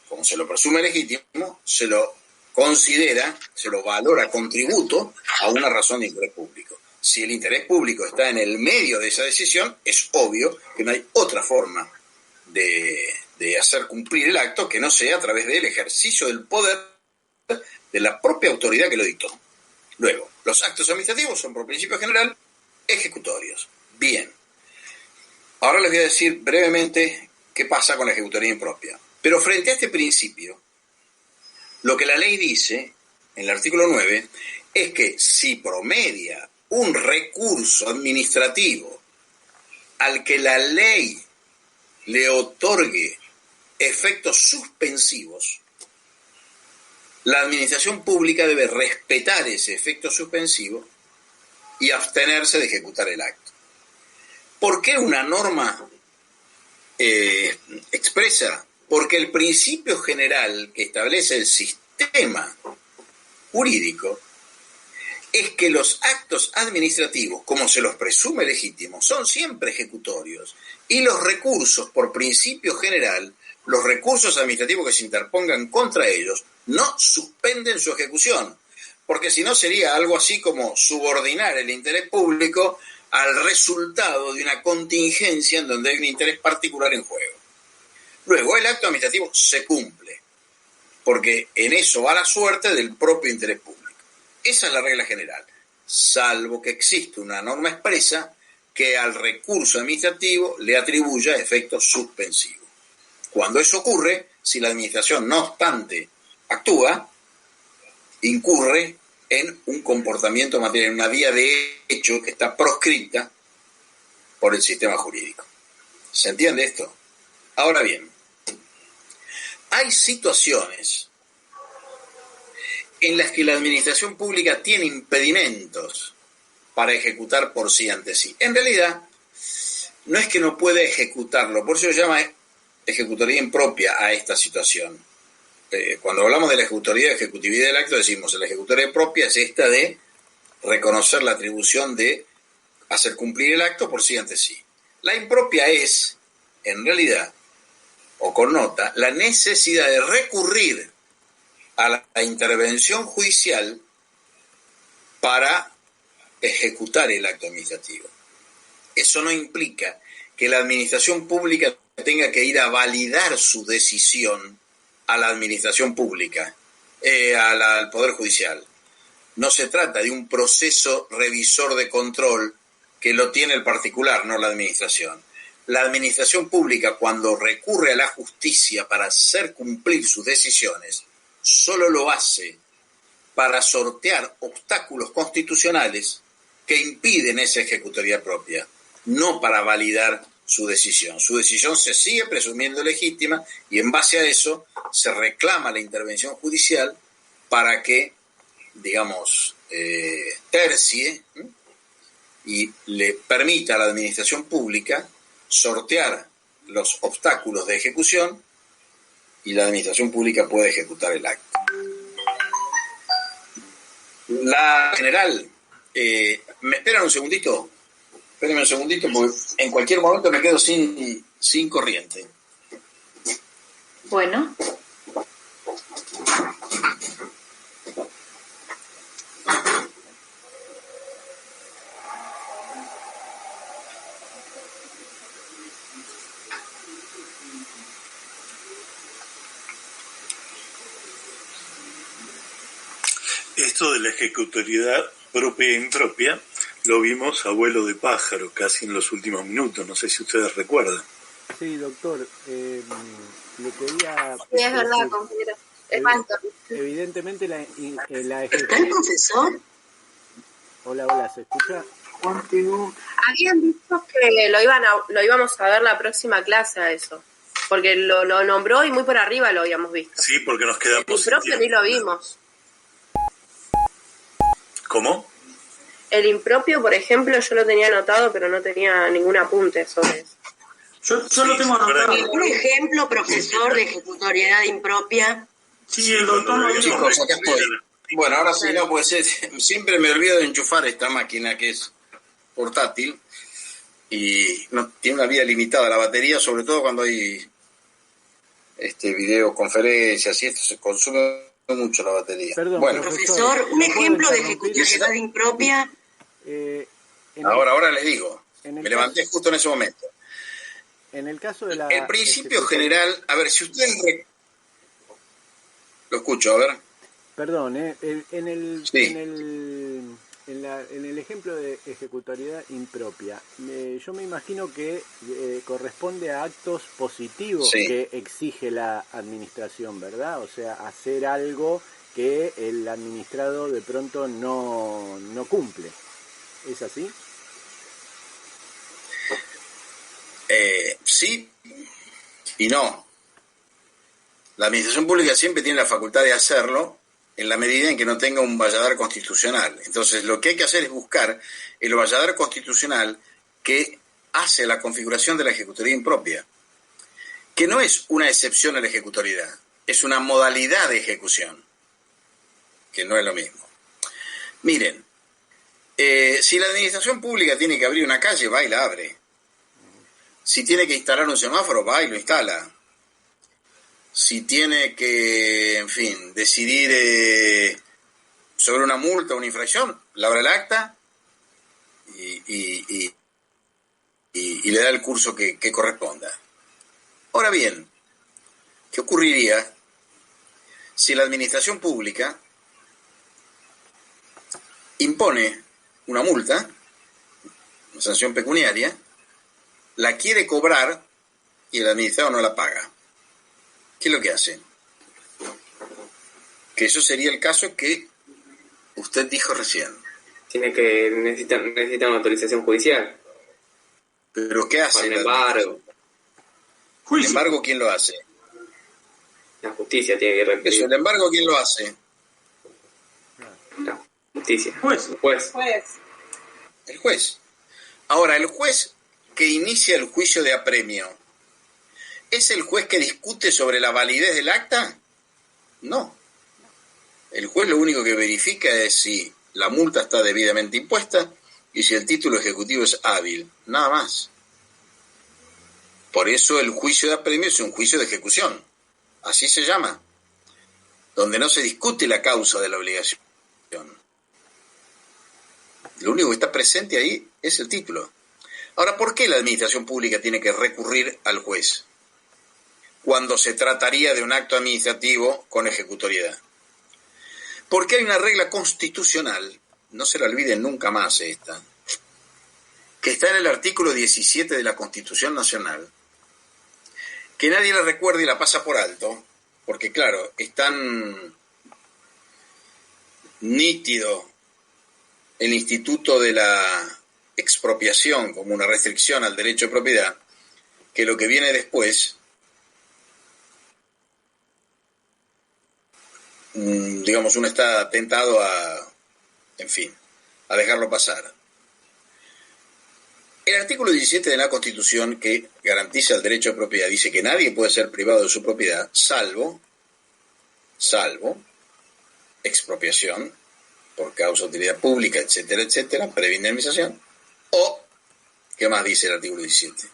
como se lo presume legítimo, se lo considera, se lo valora contributo a una razón de interés público. Si el interés público está en el medio de esa decisión, es obvio que no hay otra forma de hacer cumplir el acto que no sea a través del ejercicio del poder de la propia autoridad que lo dictó. Luego, los actos administrativos son por principio general ejecutorios. Bien. Ahora les voy a decir brevemente qué pasa con la ejecutoría impropia. Pero frente a este principio, lo que la ley dice, en el artículo 9, es que si promedia un recurso administrativo al que la ley le otorgue efectos suspensivos, la administración pública debe respetar ese efecto suspensivo y abstenerse de ejecutar el acto. ¿Por qué una norma expresa? Porque el principio general que establece el sistema jurídico es que los actos administrativos, como se los presume legítimos, son siempre ejecutorios. Y los recursos, por principio general, los recursos administrativos que se interpongan contra ellos, no suspenden su ejecución. Porque si no sería algo así como subordinar el interés público al resultado de una contingencia en donde hay un interés particular en juego. Luego, el acto administrativo se cumple, porque en eso va la suerte del propio interés público. Esa es la regla general, salvo que existe una norma expresa que al recurso administrativo le atribuya efecto suspensivo. Cuando eso ocurre, si la administración no obstante actúa, incurre en un comportamiento material, en una vía de hecho que está proscrita por el sistema jurídico. ¿Se entiende esto? Ahora bien, hay situaciones en las que la administración pública tiene impedimentos para ejecutar por sí ante sí. En realidad, no es que no pueda ejecutarlo, por eso se llama ejecutoría impropia a esta situación. Cuando hablamos de la ejecutoría de ejecutividad del acto, decimos que la ejecutoría propia es esta de reconocer la atribución de hacer cumplir el acto por sí ante sí. La impropia es, en realidad, o connota, la necesidad de recurrir a la intervención judicial para ejecutar el acto administrativo. Eso no implica que la administración pública tenga que ir a validar su decisión a la administración pública, al Poder Judicial. No se trata de un proceso revisor de control que lo tiene el particular, no la administración. La administración pública, cuando recurre a la justicia para hacer cumplir sus decisiones, solo lo hace para sortear obstáculos constitucionales que impiden esa ejecutoría propia, no para validar su decisión. Su decisión se sigue presumiendo legítima y en base a eso se reclama la intervención judicial para que, digamos, tercie y le permita a la administración pública sortear los obstáculos de ejecución y la administración pública puede ejecutar el acto. La general, ¿me esperan un segundito? Espérenme un segundito porque en cualquier momento me quedo sin corriente. Bueno. Esto de la ejecutoriedad propia e impropia Lo vimos a vuelo de pájaro casi en los últimos minutos, no sé si ustedes recuerdan. Sí, doctor, le quería... Sí, es verdad, compañero. Evidentemente la ¿Está el profesor? Hola, ¿se escucha? Habían dicho que lo íbamos a ver la próxima clase a eso, porque lo nombró y muy por arriba lo habíamos visto. Sí, porque nos queda positivo. El impropio ni lo vimos. ¿Cómo? El impropio, por ejemplo, yo lo tenía anotado, pero no tenía ningún apunte sobre eso. Yo lo tengo anotado. ¿Un ejemplo, profesor, de ejecutoriedad impropia? Sí, el doctor lo dijo. Chicos, acá estoy. Bueno, ahora sí, no, pues siempre me olvido de enchufar esta máquina que es portátil y no tiene una vida limitada la batería, sobre todo cuando hay videoconferencias y esto se consume mucho la batería. Perdón, bueno, profesor, un ejemplo de ejecutoriedad impropia. Ahora les digo, me levanté justo en ese momento. En el caso de la... El principio general, a ver, si ustedes... Lo escucho, a ver. Perdón, en el ejemplo de ejecutoriedad impropia, yo me imagino que corresponde a actos positivos que exige la administración, ¿verdad? O sea, hacer algo que el administrado de pronto no cumple. ¿Es así? Sí y no. La administración pública siempre tiene la facultad de hacerlo en la medida en que no tenga un valladar constitucional. Entonces, lo que hay que hacer es buscar el valladar constitucional que hace la configuración de la ejecutoriedad impropia, que no es una excepción a la ejecutoriedad, es una modalidad de ejecución, que no es lo mismo. Miren, si la administración pública tiene que abrir una calle, va y la abre. Si tiene que instalar un semáforo, va y lo instala. Si tiene que, en fin, decidir sobre una multa o una infracción, labra el acta y le da el curso que corresponda. Ahora bien, ¿qué ocurriría si la administración pública impone una multa, una sanción pecuniaria, la quiere cobrar y el administrado no la paga? ¿Qué es lo que hace? Que eso sería el caso que usted dijo recién. Necesita una autorización judicial. ¿Pero qué hace? Sin embargo. ¿El embargo quién lo hace? La justicia tiene que requerir. Eso, ¿el embargo quién lo hace? La justicia. El juez. Ahora, el juez que inicia el juicio de apremio, ¿es el juez que discute sobre la validez del acta? No. El juez lo único que verifica es si la multa está debidamente impuesta y si el título ejecutivo es hábil. Nada más. Por eso el juicio de apremio es un juicio de ejecución. Así se llama. Donde no se discute la causa de la obligación. Lo único que está presente ahí es el título. Ahora, ¿por qué la administración pública tiene que recurrir al juez cuando se trataría de un acto administrativo con ejecutoriedad? Porque hay una regla constitucional, no se la olviden nunca más esta, que está en el artículo 17 de la Constitución Nacional, que nadie la recuerda y la pasa por alto, porque claro, es tan nítido el instituto de la expropiación como una restricción al derecho de propiedad, que lo que viene después, digamos, uno está tentado a dejarlo pasar. El artículo 17 de la Constitución, que garantiza el derecho de propiedad, dice que nadie puede ser privado de su propiedad, salvo expropiación por causa de utilidad pública, etcétera, etcétera, previa indemnización, o, ¿qué más dice el artículo 17?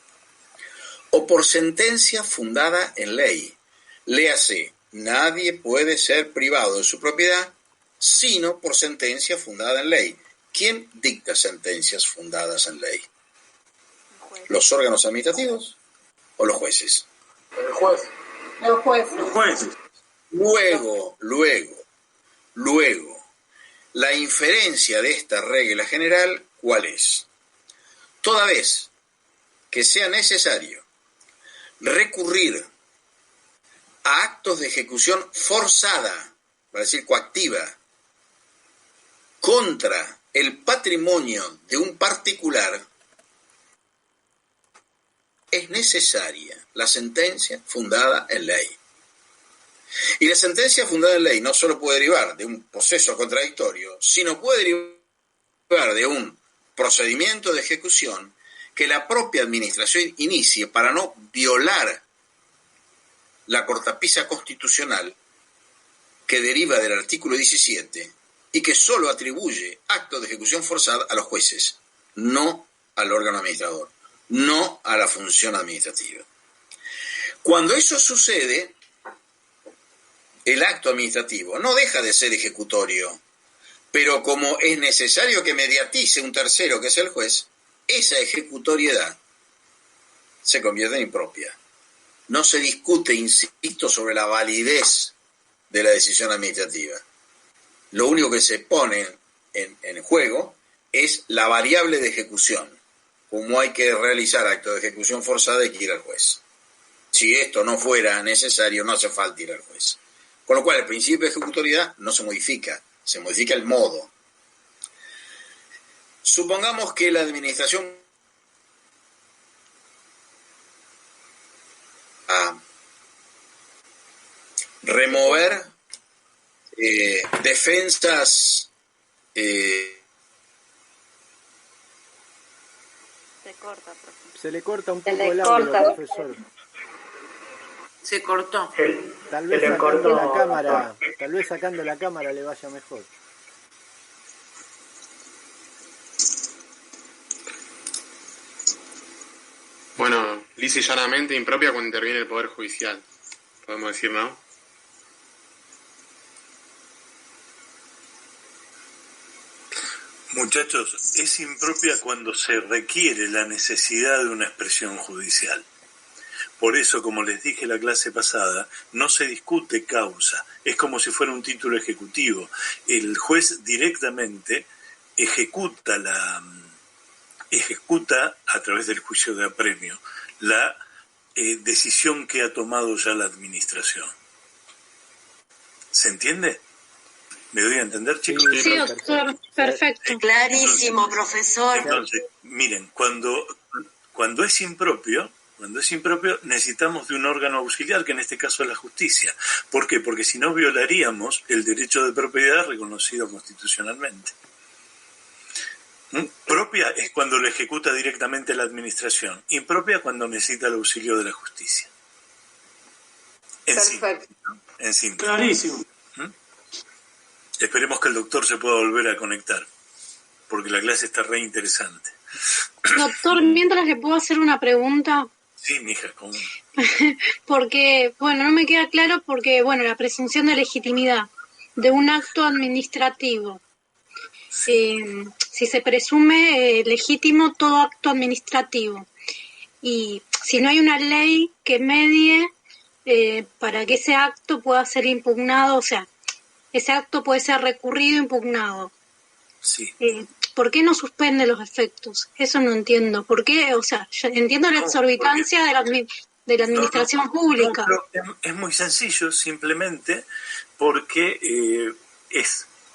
O por sentencia fundada en ley. Léase, nadie puede ser privado de su propiedad, sino por sentencia fundada en ley. ¿Quién dicta sentencias fundadas en ley? ¿Los órganos administrativos o los jueces? El juez. Los jueces. Los jueces. Luego, la inferencia de esta regla general, cuál es. Toda vez que sea necesario recurrir a actos de ejecución forzada, para decir coactiva, contra el patrimonio de un particular, es necesaria la sentencia fundada en ley. Y la sentencia fundada en ley no solo puede derivar de un proceso contradictorio, sino puede derivar de un procedimiento de ejecución que la propia administración inicie para no violar la cortapisa constitucional que deriva del artículo 17 y que solo atribuye actos de ejecución forzada a los jueces, no al órgano administrador, no a la función administrativa. Cuando eso sucede, el acto administrativo no deja de ser ejecutorio, pero como es necesario que mediatice un tercero, que es el juez, esa ejecutoriedad se convierte en impropia. No se discute, insisto, sobre la validez de la decisión administrativa. Lo único que se pone en juego es la variable de ejecución. Como hay que realizar actos de ejecución forzada, hay que ir al juez. Si esto no fuera necesario, no hace falta ir al juez. Con lo cual, el principio de ejecutoriedad no se modifica el modo. Supongamos que la administración a remover defensas se le corta un poco el audio, profesor. Se cortó. Tal vez sacando la cámara, sacando la cámara le vaya mejor. Bueno, lisa y llanamente impropia cuando interviene el Poder Judicial, podemos decir, ¿no? Muchachos, es impropia cuando se requiere la necesidad de una expresión judicial. Por eso, como les dije la clase pasada, no se discute causa, es como si fuera un título ejecutivo. El juez directamente ejecuta a través del juicio de apremio la decisión que ha tomado ya la administración. ¿Se entiende? ¿Me doy a entender, chicos? Sí, doctor, perfecto. Clarísimo, profesor. Entonces, miren, cuando es impropio, necesitamos de un órgano auxiliar, que en este caso es la justicia. ¿Por qué? Porque si no violaríamos el derecho de propiedad reconocido constitucionalmente. Propia es cuando lo ejecuta directamente la administración. Impropia cuando necesita el auxilio de la justicia. Perfecto. En simple. Clarísimo. Esperemos que el doctor se pueda volver a conectar, porque la clase está re interesante. Doctor, mientras le puedo hacer una pregunta. Sí, mija, ¿cómo? Porque, no me queda claro porque, la presunción de legitimidad de un acto administrativo. Si se presume legítimo todo acto administrativo y si no hay una ley que medie para que ese acto pueda ser impugnado, o sea, ese acto puede ser recurrido e impugnado. Sí. ¿Por qué no suspende los efectos? Eso no entiendo. ¿Por qué? O sea, yo entiendo la exorbitancia de la administración pública. Pero es muy sencillo, simplemente porque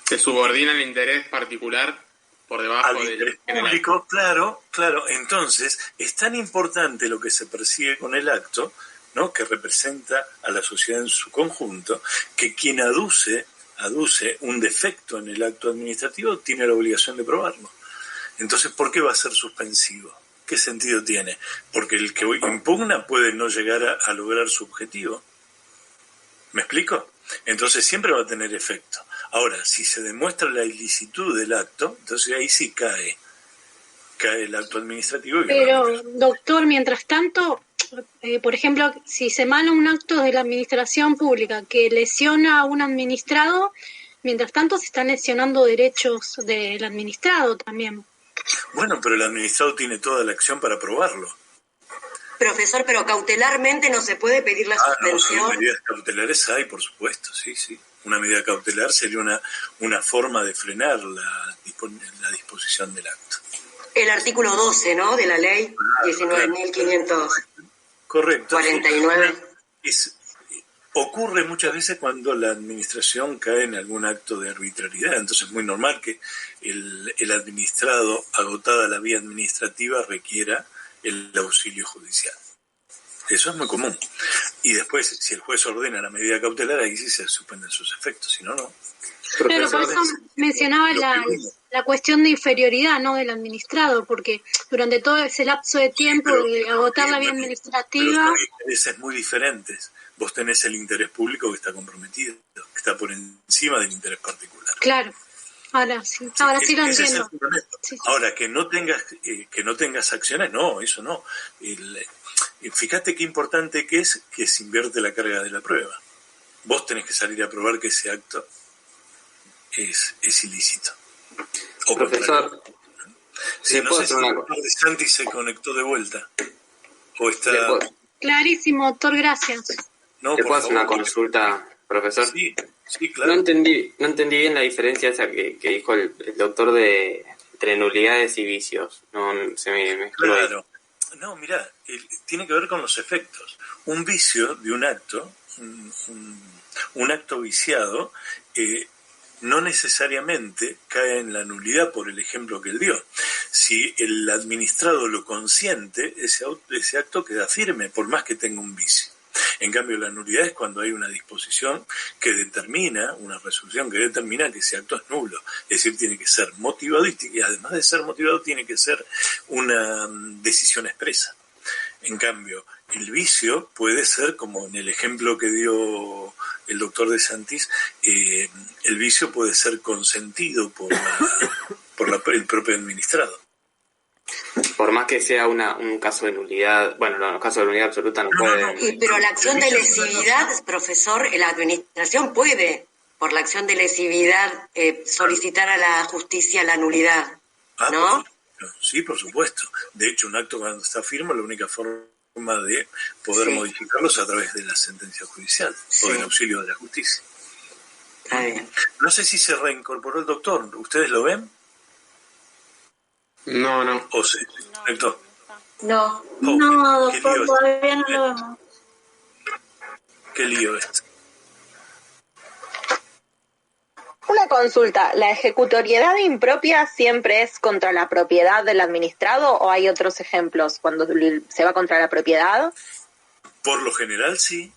se subordina el interés particular por debajo al interés público, claro. Entonces, es tan importante lo que se persigue con el acto, ¿no?, que representa a la sociedad en su conjunto, que quien aduce un defecto en el acto administrativo tiene la obligación de probarlo. Entonces, ¿por qué va a ser suspensivo? ¿Qué sentido tiene? Porque el que impugna puede no llegar a lograr su objetivo. ¿Me explico? Entonces siempre va a tener efecto. Ahora, si se demuestra la ilicitud del acto, entonces ahí sí cae el acto administrativo. Pero, doctor, mientras tanto, por ejemplo, si se emana un acto de la administración pública que lesiona a un administrado, mientras tanto se están lesionando derechos del administrado también. Bueno, pero el administrado tiene toda la acción para probarlo. Profesor, pero cautelarmente no se puede pedir la suspensión. Sí, medidas cautelares hay, por supuesto, sí. Una medida cautelar sería una forma de frenar la disposición del acto. el artículo 12, ¿no? De la ley 19.549. Ocurre muchas veces cuando la administración cae en algún acto de arbitrariedad, entonces es muy normal que el administrado, agotada la vía administrativa, requiera el auxilio judicial. Eso es muy común. Y después, si el juez ordena la medida cautelar, ahí sí se suspenden sus efectos, si no, no. Claro, por eso mencionaba la cuestión de inferioridad, ¿no?, del administrado, porque durante todo ese lapso de tiempo de agotar la vía administrativa... Pero son intereses muy diferentes. Vos tenés el interés público que está comprometido, que está por encima del interés particular. Claro, ahora sí lo entiendo. Sí. Ahora, que no tengas acciones, no, eso no. Fíjate qué importante que se invierte la carga de la prueba. Vos tenés que salir a probar que ese acto es ilícito. Profesor, sí, no sé si el doctor De Santis se conectó de vuelta. O está... Clarísimo, doctor, gracias. No, ¿te puedo hacer una consulta, profesor? Sí, claro. No entendí bien la diferencia esa que dijo el doctor entre nulidades y vicios. No, se me mezcló. Claro. No, mirá, tiene que ver con los efectos. Un vicio de un acto, un acto viciado, no necesariamente cae en la nulidad por el ejemplo que él dio. Si el administrado lo consiente, ese acto queda firme, por más que tenga un vicio. En cambio, la nulidad es cuando hay una disposición que determina, una resolución que determina que ese acto es nulo. Es decir, tiene que ser motivado y además de ser motivado tiene que ser una decisión expresa. En cambio, el vicio puede ser, como en el ejemplo que dio el doctor De Santis, el vicio puede ser consentido por el propio administrado. Por más que sea un caso de nulidad, bueno, no, caso de nulidad absoluta no puede... Pero la acción de lesividad, profesor, la administración puede, por la acción de lesividad, solicitar a la justicia la nulidad, ¿no? Sí, por supuesto. De hecho, un acto cuando está firme, la única forma de poder modificarlo es a través de la sentencia judicial o del auxilio de la justicia. Está bien. No sé si se reincorporó el doctor. ¿Ustedes lo ven? No. ¿O se desconectó? No, doctor, todavía no lo vemos. ¿Qué lío es? Una consulta, ¿la ejecutoriedad impropia siempre es contra la propiedad del administrado o hay otros ejemplos cuando se va contra la propiedad? Por lo general sí,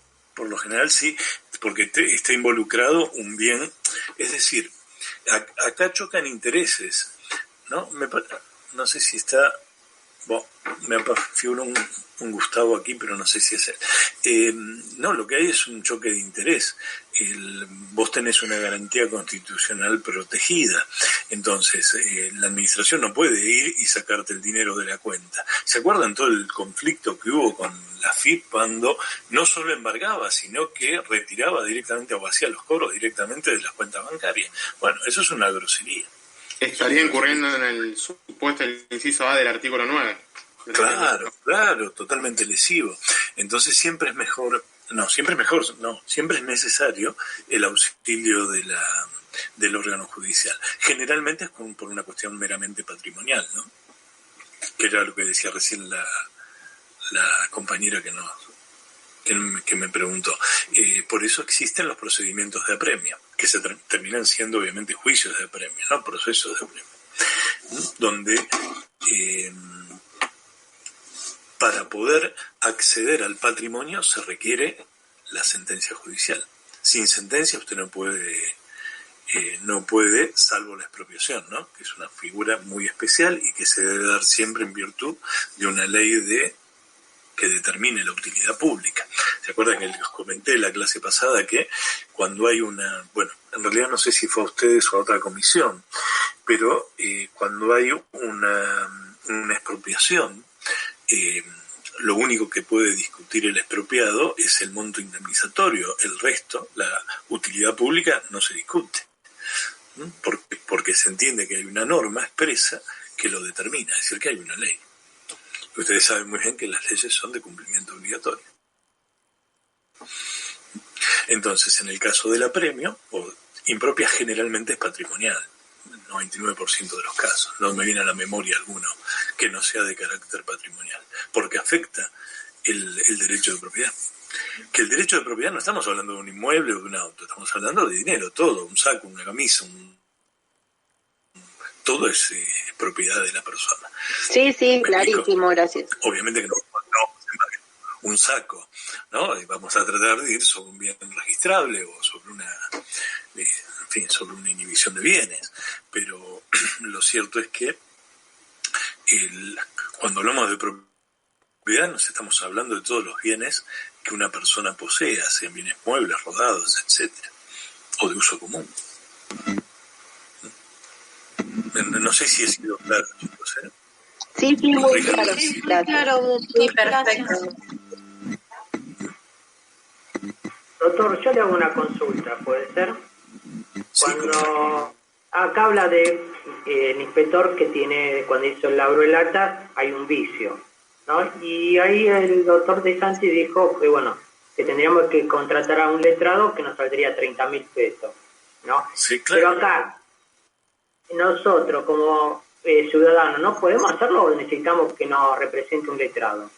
porque está involucrado un bien, es decir, acá chocan intereses, ¿no? No sé si está... Bueno, me figura un Gustavo aquí, pero no sé si es él. No, lo que hay es un choque de interés. Vos tenés una garantía constitucional protegida. Entonces, la administración no puede ir y sacarte el dinero de la cuenta. ¿Se acuerdan todo el conflicto que hubo con la FIP cuando no solo embargaba, sino que retiraba directamente o hacía los cobros directamente de las cuentas bancarias? Bueno, eso es una grosería. Estaría incurriendo en el supuesto el inciso A del artículo 9. Claro, totalmente lesivo. Entonces siempre es necesario el auxilio del órgano judicial. Generalmente es por una cuestión meramente patrimonial, ¿no? Que era lo que decía recién la compañera que me preguntó. Por eso existen los procedimientos de apremio, que se terminan siendo obviamente juicios de apremio, ¿no? Procesos de apremio, donde para poder acceder al patrimonio se requiere la sentencia judicial. Sin sentencia usted no puede, salvo la expropiación, ¿no? Que es una figura muy especial y que se debe dar siempre en virtud de una ley que determine la utilidad pública. ¿Se acuerdan que les comenté en la clase pasada que cuando hay en realidad no sé si fue a ustedes o a otra comisión, pero cuando hay una expropiación, lo único que puede discutir el expropiado es el monto indemnizatorio. El resto, la utilidad pública, no se discute. Porque se entiende que hay una norma expresa que lo determina, es decir, que hay una ley. Ustedes saben muy bien que las leyes son de cumplimiento obligatorio. Entonces, en el caso del apremio, impropia generalmente es patrimonial. 99% de los casos. No me viene a la memoria alguno que no sea de carácter patrimonial, porque afecta el derecho de propiedad. Que el derecho de propiedad no estamos hablando de un inmueble o de un auto, estamos hablando de dinero, todo, un saco, una camisa, todo es propiedad de la persona. Sí, clarísimo, gracias. Obviamente que no un saco, ¿no? Vamos a tratar de ir sobre un bien registrable o sobre sobre una inhibición de bienes, pero lo cierto es que cuando hablamos de propiedad nos estamos hablando de todos los bienes que una persona posee, sean bienes muebles, rodados, etcétera, o de uso común. No sé si he sido claro, chicos, ¿eh? Sí, muy claro. Claro, perfecto. Doctor, yo le hago una consulta, ¿puede ser? Cuando acá habla de el inspector que tiene, cuando hizo el laburo de latas, hay un vicio, ¿no? Y ahí el doctor De Santi dijo que, bueno, que tendríamos que contratar a un letrado que nos saldría 30.000 pesos, ¿no? Sí, claro. Pero acá, nosotros como ciudadanos, ¿no podemos hacerlo o necesitamos que nos represente un letrado?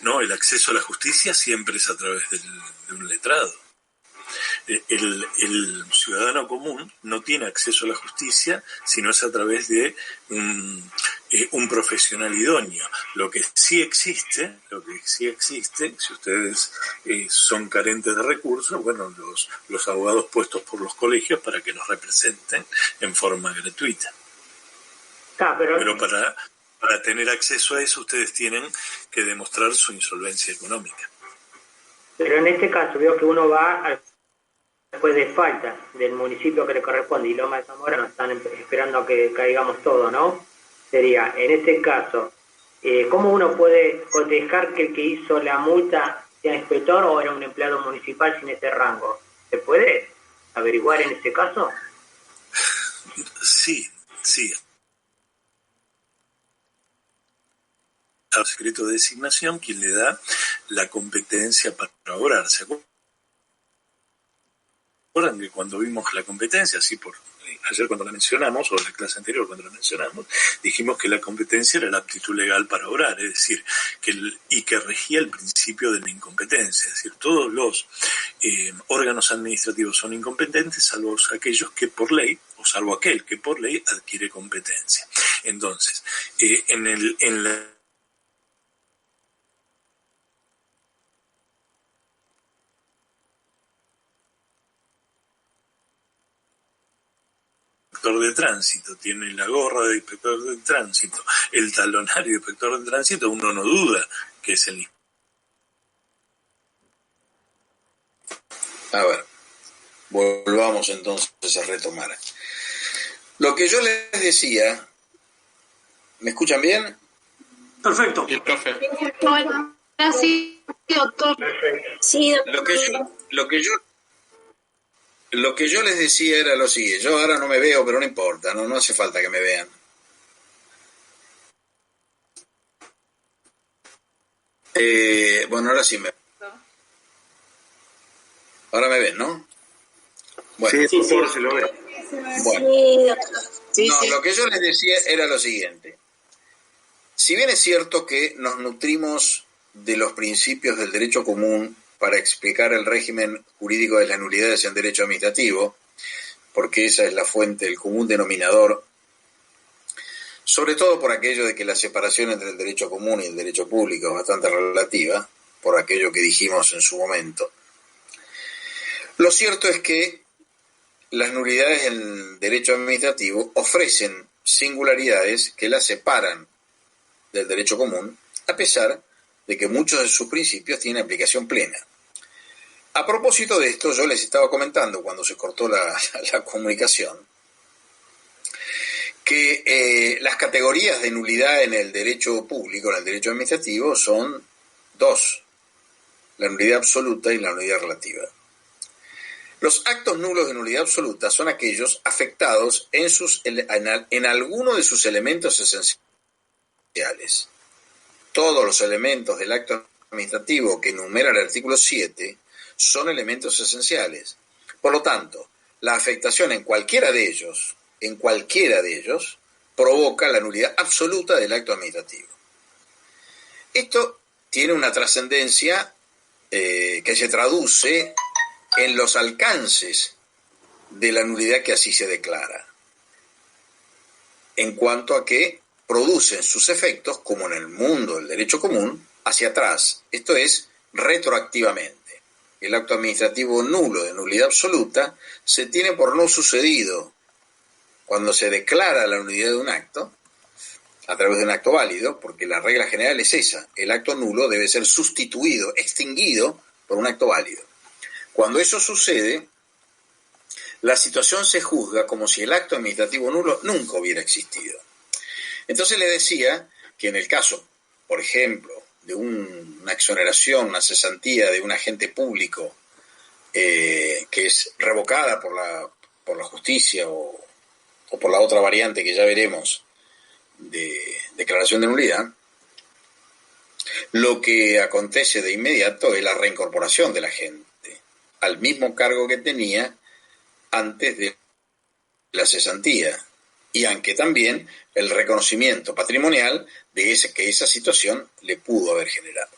No, el acceso a la justicia siempre es a través de un letrado. El ciudadano común no tiene acceso a la justicia si no es a través de un profesional idóneo. Lo que sí existe, si ustedes son carentes de recursos, bueno, los abogados puestos por los colegios para que nos representen en forma gratuita. Pero para tener acceso a eso ustedes tienen que demostrar su insolvencia económica. Pero en este caso veo que uno va después de falta del municipio que le corresponde y Loma de Zamora nos están esperando a que caigamos todo, ¿no? Sería, en este caso, ¿cómo uno puede cotejar que el que hizo la multa sea inspector o era un empleado municipal sin ese rango? ¿Se puede averiguar en este caso? Sí. Al secreto de designación, quien le da la competencia para obrar. ¿Se acuerdan que cuando vimos la competencia, ayer cuando la mencionamos, o en la clase anterior cuando la mencionamos, dijimos que la competencia era la aptitud legal para obrar, es decir, que regía el principio de la incompetencia, es decir, todos los órganos administrativos son incompetentes, salvo aquellos que por ley, o salvo aquel que por ley adquiere competencia. Entonces, en la de tránsito, tiene la gorra de inspector de tránsito, el talonario de inspector de tránsito, uno no duda que es el. A ver, volvamos entonces a retomar. Lo que yo les decía, ¿me escuchan bien? Perfecto. Sí, profe. Sí, doctor. Sí, Lo que yo les decía era lo siguiente. Yo ahora no me veo, pero no importa, no hace falta que me vean. Bueno, ahora sí me ven. Ahora me ven, ¿no? Bueno, sí, se lo ve. Bueno. Lo que yo les decía era lo siguiente. Si bien es cierto que nos nutrimos de los principios del derecho común para explicar el régimen jurídico de las nulidades en derecho administrativo, porque esa es la fuente, el común denominador, sobre todo por aquello de que la separación entre el derecho común y el derecho público es bastante relativa, por aquello que dijimos en su momento. Lo cierto es que las nulidades en derecho administrativo ofrecen singularidades que las separan del derecho común, a pesar de que muchos de sus principios tienen aplicación plena. A propósito de esto, yo les estaba comentando cuando se cortó la comunicación que las categorías de nulidad en el derecho público, en el derecho administrativo, son dos: la nulidad absoluta y la nulidad relativa. Los actos nulos de nulidad absoluta son aquellos afectados en alguno de sus elementos esenciales. Todos los elementos del acto administrativo que enumera el artículo 7 son elementos esenciales. Por lo tanto, la afectación en cualquiera de ellos en cualquiera de ellos provoca la nulidad absoluta del acto administrativo. Esto tiene una trascendencia que se traduce en los alcances de la nulidad que así se declara, en cuanto a que producen sus efectos, como en el mundo del derecho común, hacia atrás, esto es, retroactivamente. El acto administrativo nulo de nulidad absoluta se tiene por no sucedido cuando se declara la nulidad de un acto, a través de un acto válido, porque la regla general es esa, el acto nulo debe ser sustituido, extinguido por un acto válido. Cuando eso sucede, la situación se juzga como si el acto administrativo nulo nunca hubiera existido. Entonces le decía que en el caso, por ejemplo, de una exoneración, una cesantía de un agente público que es revocada por la justicia o por la otra variante que ya veremos de declaración de nulidad, lo que acontece de inmediato es la reincorporación de la gente al mismo cargo que tenía antes de la cesantía, y aunque también el reconocimiento patrimonial de que esa situación le pudo haber generado.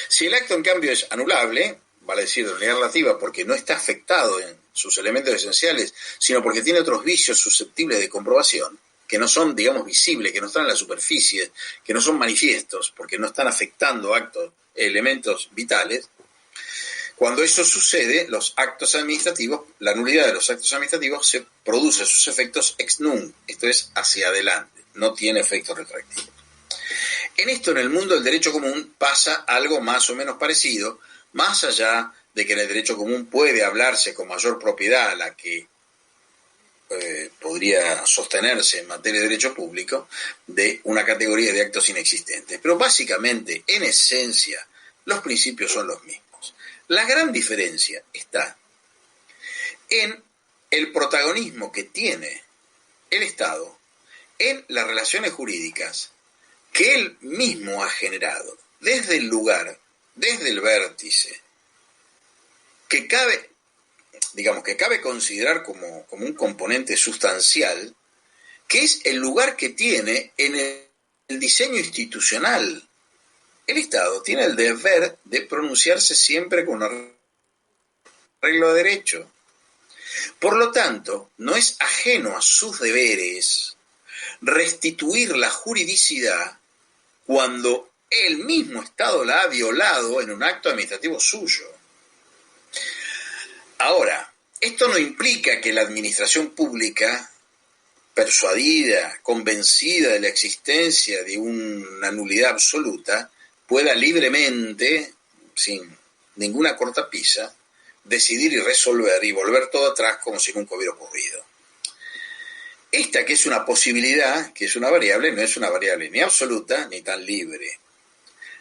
Si el acto, en cambio, es anulable, vale decir de nulidad relativa, porque no está afectado en sus elementos esenciales, sino porque tiene otros vicios susceptibles de comprobación, que no son, digamos, visibles, que no están en la superficie, que no son manifiestos, porque no están afectando elementos vitales. Cuando eso sucede, los actos administrativos, la nulidad de los actos administrativos se produce sus efectos ex nunc, esto es, hacia adelante, no tiene efectos retroactivos. En esto, en el mundo del derecho común, pasa algo más o menos parecido, más allá de que en el derecho común puede hablarse con mayor propiedad a la que podría sostenerse en materia de derecho público, de una categoría de actos inexistentes. Pero básicamente, en esencia, los principios son los mismos. La gran diferencia está en el protagonismo que tiene el Estado en las relaciones jurídicas que él mismo ha generado, desde el lugar, desde el vértice, que cabe considerar como un componente sustancial, que es el lugar que tiene en el diseño institucional. El Estado tiene el deber de pronunciarse siempre con arreglo de derecho. Por lo tanto, no es ajeno a sus deberes restituir la juridicidad cuando el mismo Estado la ha violado en un acto administrativo suyo. Ahora, esto no implica que la administración pública, persuadida, convencida de la existencia de una nulidad absoluta, pueda libremente, sin ninguna cortapisa, decidir y resolver y volver todo atrás como si nunca hubiera ocurrido. Esta, que es una posibilidad, que es una variable, no es una variable ni absoluta ni tan libre.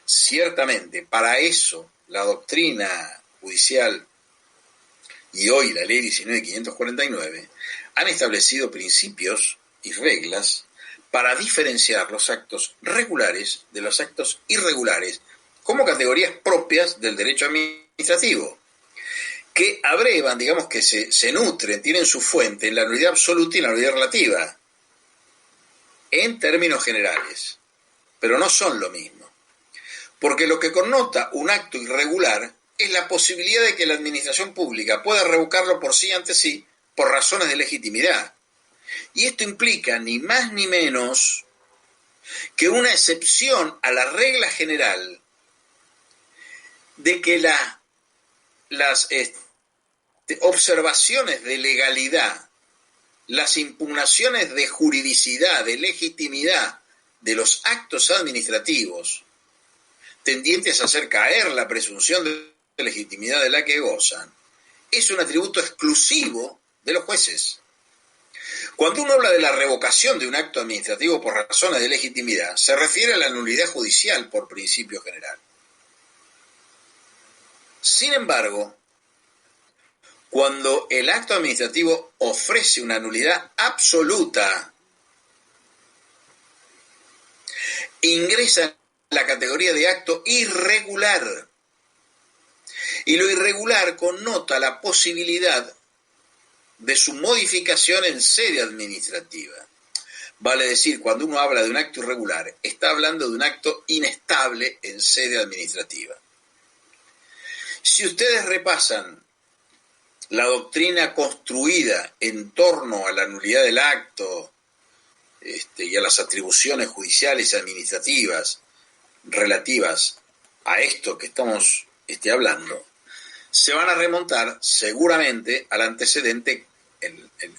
Ciertamente, para eso, la doctrina judicial y hoy la ley 19.549 han establecido principios y reglas para diferenciar los actos regulares de los actos irregulares como categorías propias del derecho administrativo, que abrevan, digamos que se nutren, tienen su fuente en la nulidad absoluta y la nulidad relativa, en términos generales, pero no son lo mismo, porque lo que connota un acto irregular es la posibilidad de que la administración pública pueda revocarlo por sí ante sí por razones de legitimidad. Y esto implica ni más ni menos que una excepción a la regla general de que las observaciones de legalidad, las impugnaciones de juridicidad, de legitimidad de los actos administrativos tendientes a hacer caer la presunción de legitimidad de la que gozan, es un atributo exclusivo de los jueces. Cuando uno habla de la revocación de un acto administrativo por razones de legitimidad, se refiere a la nulidad judicial por principio general. Sin embargo, cuando el acto administrativo ofrece una nulidad absoluta, ingresa en la categoría de acto irregular. Y lo irregular connota la posibilidad de su modificación en sede administrativa. Vale decir, cuando uno habla de un acto irregular, está hablando de un acto inestable en sede administrativa. Si ustedes repasan la doctrina construida en torno a la nulidad del acto y a las atribuciones judiciales y administrativas relativas a esto que estamos hablando, se van a remontar seguramente al antecedente,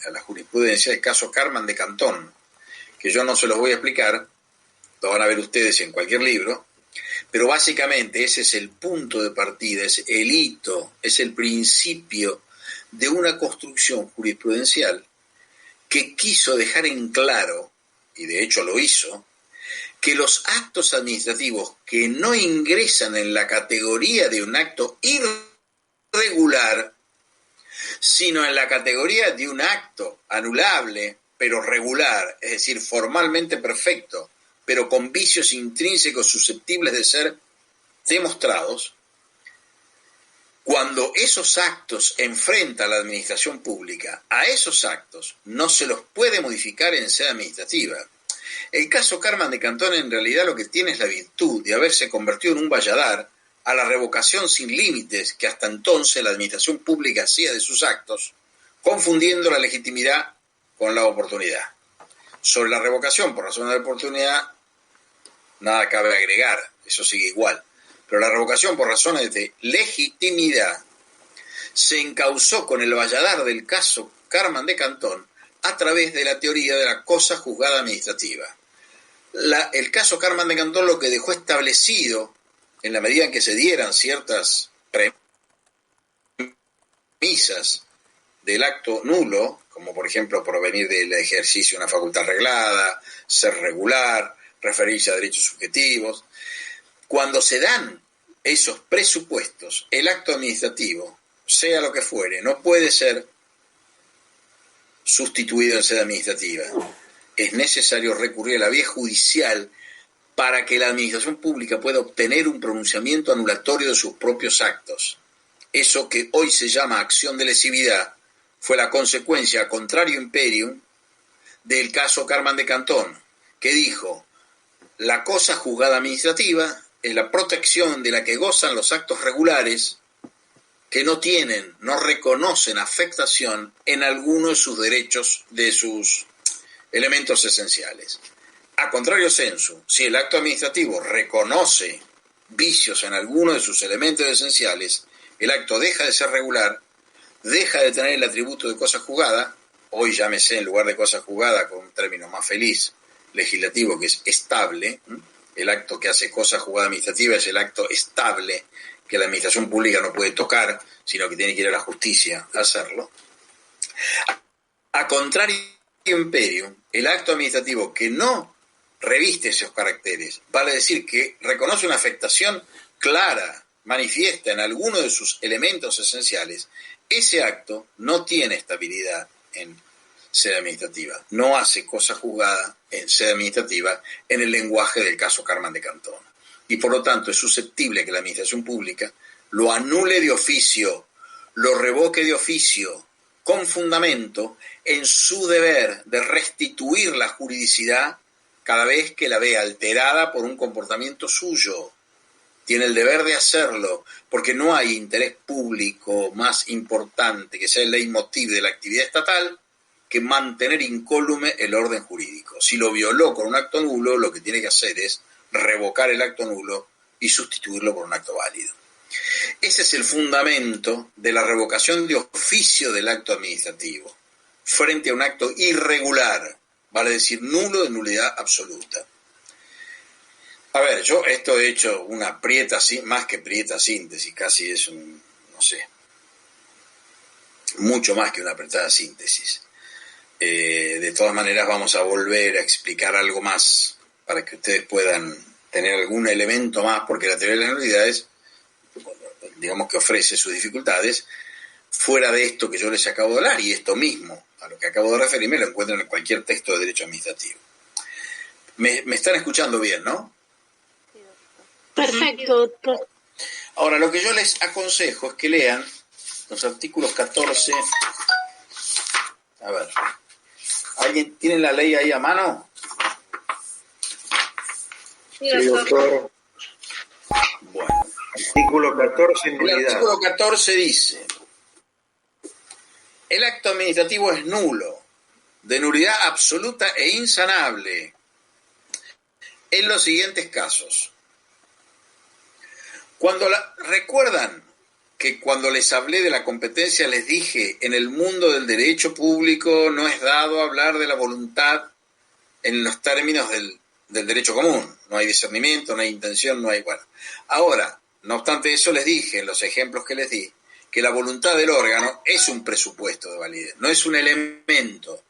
a la jurisprudencia del caso Carman de Cantón, que yo no se los voy a explicar, lo van a ver ustedes en cualquier libro, pero básicamente ese es el punto de partida, es el hito, es el principio de una construcción jurisprudencial que quiso dejar en claro, y de hecho lo hizo, que los actos administrativos que no ingresan en la categoría de un acto irregular, sino en la categoría de un acto anulable, pero regular, es decir, formalmente perfecto, pero con vicios intrínsecos susceptibles de ser demostrados, cuando esos actos enfrentan a la administración pública, a esos actos no se los puede modificar en sede administrativa. El caso Carman de Cantón en realidad lo que tiene es la virtud de haberse convertido en un valladar a la revocación sin límites que hasta entonces la administración pública hacía de sus actos, confundiendo la legitimidad con la oportunidad. Sobre la revocación por razones de oportunidad, nada cabe agregar, eso sigue igual. Pero la revocación por razones de legitimidad se encauzó con el valladar del caso Carman de Cantón a través de la teoría de la cosa juzgada administrativa. El caso Carman de Cantón lo que dejó establecido, en la medida en que se dieran ciertas premisas del acto nulo, como por ejemplo provenir del ejercicio de una facultad reglada, ser regular, referirse a derechos subjetivos. Cuando se dan esos presupuestos, el acto administrativo, sea lo que fuere, no puede ser sustituido en sede administrativa. Es necesario recurrir a la vía judicial para que la administración pública pueda obtener un pronunciamiento anulatorio de sus propios actos. Eso que hoy se llama acción de lesividad fue la consecuencia, a contrario imperium, del caso Carman de Cantón, que dijo: la cosa juzgada administrativa es la protección de la que gozan los actos regulares que no reconocen afectación en alguno de sus derechos, de sus elementos esenciales. A contrario sensu, si el acto administrativo reconoce vicios en alguno de sus elementos esenciales, el acto deja de ser regular, deja de tener el atributo de cosa juzgada, hoy llámese en lugar de cosa juzgada con un término más feliz, legislativo, que es estable. El acto que hace cosa juzgada administrativa es el acto estable que la administración pública no puede tocar, sino que tiene que ir a la justicia a hacerlo. A contrario imperium, el acto administrativo que no reviste esos caracteres, vale decir que reconoce una afectación clara, manifiesta en alguno de sus elementos esenciales, ese acto no tiene estabilidad en sede administrativa, no hace cosa juzgada en sede administrativa en el lenguaje del caso Carman de Cantón. Y por lo tanto es susceptible que la administración pública lo anule de oficio, lo revoque de oficio, con fundamento en su deber de restituir la juridicidad cada vez que la ve alterada por un comportamiento suyo. Tiene el deber de hacerlo, porque no hay interés público más importante que sea el leitmotiv de la actividad estatal que mantener incólume el orden jurídico. Si lo violó con un acto nulo, lo que tiene que hacer es revocar el acto nulo y sustituirlo por un acto válido. Ese es el fundamento de la revocación de oficio del acto administrativo, frente a un acto irregular, vale decir nulo de nulidad absoluta. A ver, yo esto he hecho una más que prieta síntesis, casi es mucho más que una apretada síntesis. De todas maneras vamos a volver a explicar algo más para que ustedes puedan tener algún elemento más, porque la teoría de las nulidades, digamos que ofrece sus dificultades, fuera de esto que yo les acabo de hablar, y esto mismo, a lo que acabo de referirme, lo encuentran en cualquier texto de derecho administrativo. Me están escuchando bien, ¿no? Perfecto, doctor. Ahora, lo que yo les aconsejo es que lean los artículos 14 A ver. ¿Alguien tiene la ley ahí a mano? Sí, doctor. Bueno. Artículo 14, nulidad. El artículo 14 dice: el acto administrativo es nulo, de nulidad absoluta e insanable, en los siguientes casos. ¿Recuerdan que cuando les hablé de la competencia les dije, en el mundo del derecho público no es dado hablar de la voluntad en los términos del derecho común? No hay discernimiento, no hay intención, no hay... Bueno, ahora, no obstante eso, les dije en los ejemplos que les di que la voluntad del órgano es un presupuesto de validez, no es un elemento,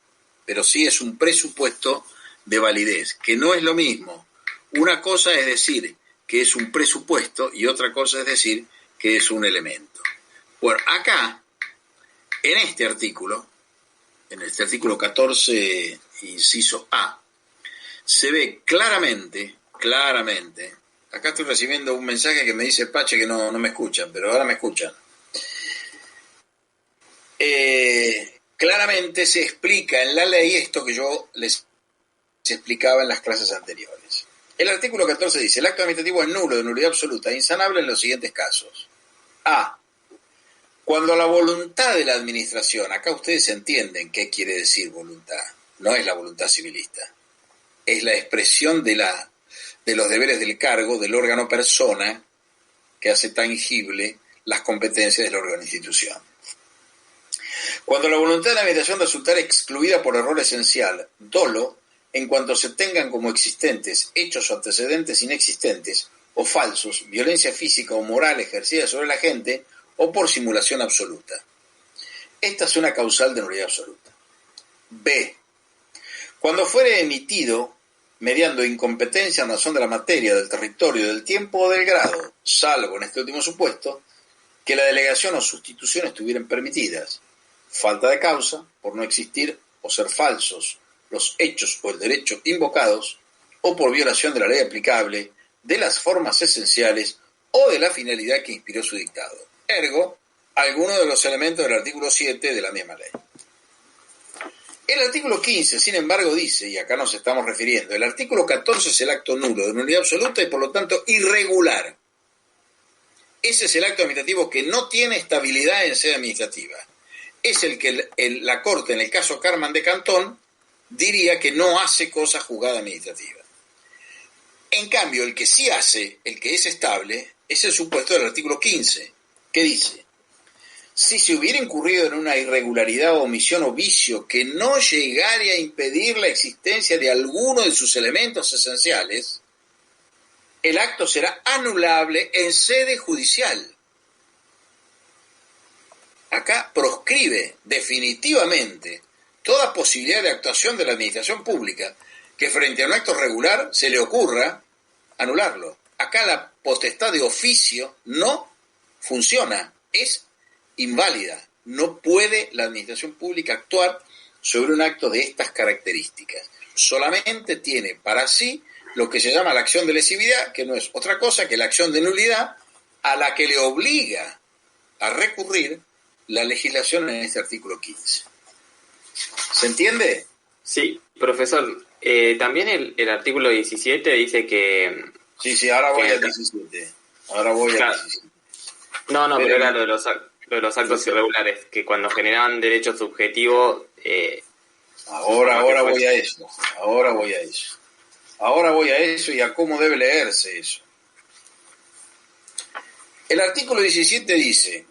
pero sí es un presupuesto de validez, que no es lo mismo. Una cosa es decir que es un presupuesto y otra cosa es decir que es un elemento. Bueno, acá, en este artículo 14, inciso A, se ve claramente, acá estoy recibiendo un mensaje que me dice Pache que no me escuchan, pero ahora me escuchan. Claramente se explica en la ley esto que yo les explicaba en las clases anteriores. El artículo 14 dice: el acto administrativo es nulo, de nulidad absoluta, insanable en los siguientes casos. A. Cuando la voluntad de la administración, acá ustedes entienden qué quiere decir voluntad, no es la voluntad civilista, es la expresión de los deberes del cargo del órgano persona que hace tangible las competencias del órgano institución. Cuando la voluntad de la administración resultara excluida por error esencial, dolo, en cuanto se tengan como existentes hechos o antecedentes inexistentes o falsos, violencia física o moral ejercida sobre la gente o por simulación absoluta. Esta es una causal de nulidad absoluta. B. Cuando fuere emitido mediando incompetencia en razón de la materia, del territorio, del tiempo o del grado, salvo en este último supuesto, que la delegación o sustitución estuvieran permitidas, falta de causa, por no existir o ser falsos los hechos o el derecho invocados, o por violación de la ley aplicable, de las formas esenciales o de la finalidad que inspiró su dictado. Ergo, alguno de los elementos del artículo 7 de la misma ley. El artículo 15, sin embargo, dice, y acá nos estamos refiriendo, el artículo 14 es el acto nulo, de nulidad absoluta y por lo tanto irregular. Ese es el acto administrativo que no tiene estabilidad en sede administrativa. Es el que la Corte, en el caso Carman de Cantón, diría que no hace cosa juzgada administrativa. En cambio, el que sí hace, el que es estable, es el supuesto del artículo 15, que dice: si se hubiera incurrido en una irregularidad, omisión o vicio que no llegare a impedir la existencia de alguno de sus elementos esenciales, el acto será anulable en sede judicial. Acá proscribe definitivamente toda posibilidad de actuación de la administración pública que frente a un acto regular se le ocurra anularlo. Acá la potestad de oficio no funciona, es inválida. No puede la administración pública actuar sobre un acto de estas características. Solamente tiene para sí lo que se llama la acción de lesividad, que no es otra cosa que la acción de nulidad a la que le obliga a recurrir la legislación en este artículo 15. ¿Se entiende? Sí, profesor. También el artículo 17 dice que... Sí, ahora voy al 17. Ahora voy al 17. No, pero era lo de los actos irregulares, que cuando generaban derecho subjetivo... Ahora voy a eso. Ahora voy a eso y a cómo debe leerse eso. El artículo 17 dice,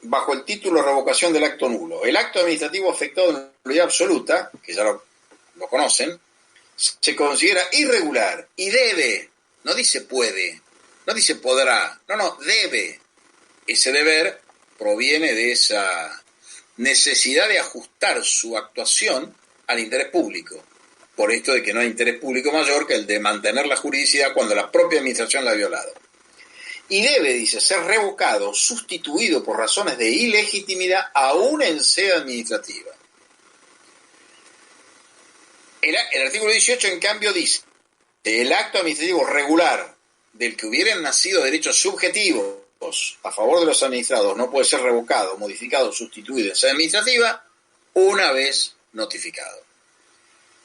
bajo el título revocación del acto nulo, el acto administrativo afectado de nulidad absoluta, que ya lo conocen, se considera irregular y debe, no dice puede, no dice podrá, no, debe. Ese deber proviene de esa necesidad de ajustar su actuación al interés público, por esto de que no hay interés público mayor que el de mantener la juridicidad cuando la propia administración la ha violado. Y debe, dice, ser revocado, sustituido por razones de ilegitimidad aún en sede administrativa. El artículo 18, en cambio, dice: el acto administrativo regular del que hubieran nacido derechos subjetivos a favor de los administrados no puede ser revocado, modificado, sustituido en sede administrativa una vez notificado.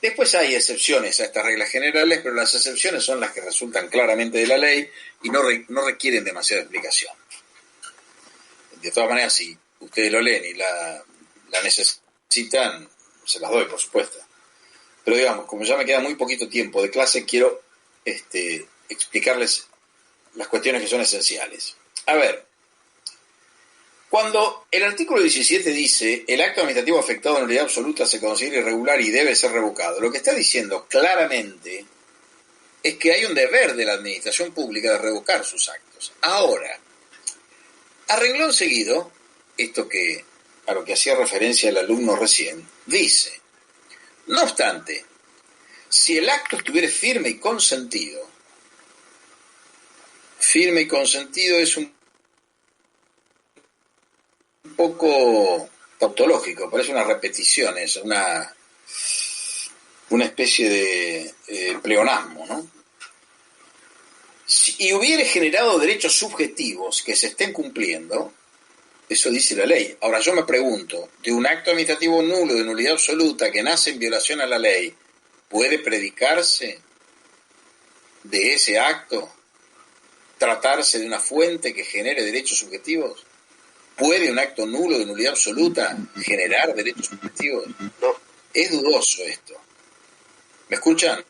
Después hay excepciones a estas reglas generales, pero las excepciones son las que resultan claramente de la ley y no requieren demasiada explicación. De todas maneras, si ustedes lo leen y la necesitan, se las doy, por supuesto. Pero digamos, como ya me queda muy poquito tiempo de clase, quiero explicarles las cuestiones que son esenciales. A ver, cuando el artículo 17 dice el acto administrativo afectado en nulidad absoluta se considera irregular y debe ser revocado, lo que está diciendo claramente es que hay un deber de la administración pública de revocar sus actos. Ahora, a renglón seguido, a lo que hacía referencia el alumno recién, dice, no obstante, si el acto estuviera firme y consentido es un poco tautológico, parece una repetición, es una especie de pleonasmo, ¿no? Y hubiere generado derechos subjetivos que se estén cumpliendo, eso dice la ley. Ahora yo me pregunto, de un acto administrativo nulo, de nulidad absoluta, que nace en violación a la ley, ¿puede predicarse de ese acto? ¿Tratarse de una fuente que genere derechos subjetivos? ¿Puede un acto nulo de nulidad absoluta generar derechos subjetivos? No, es dudoso esto. ¿Me escuchan?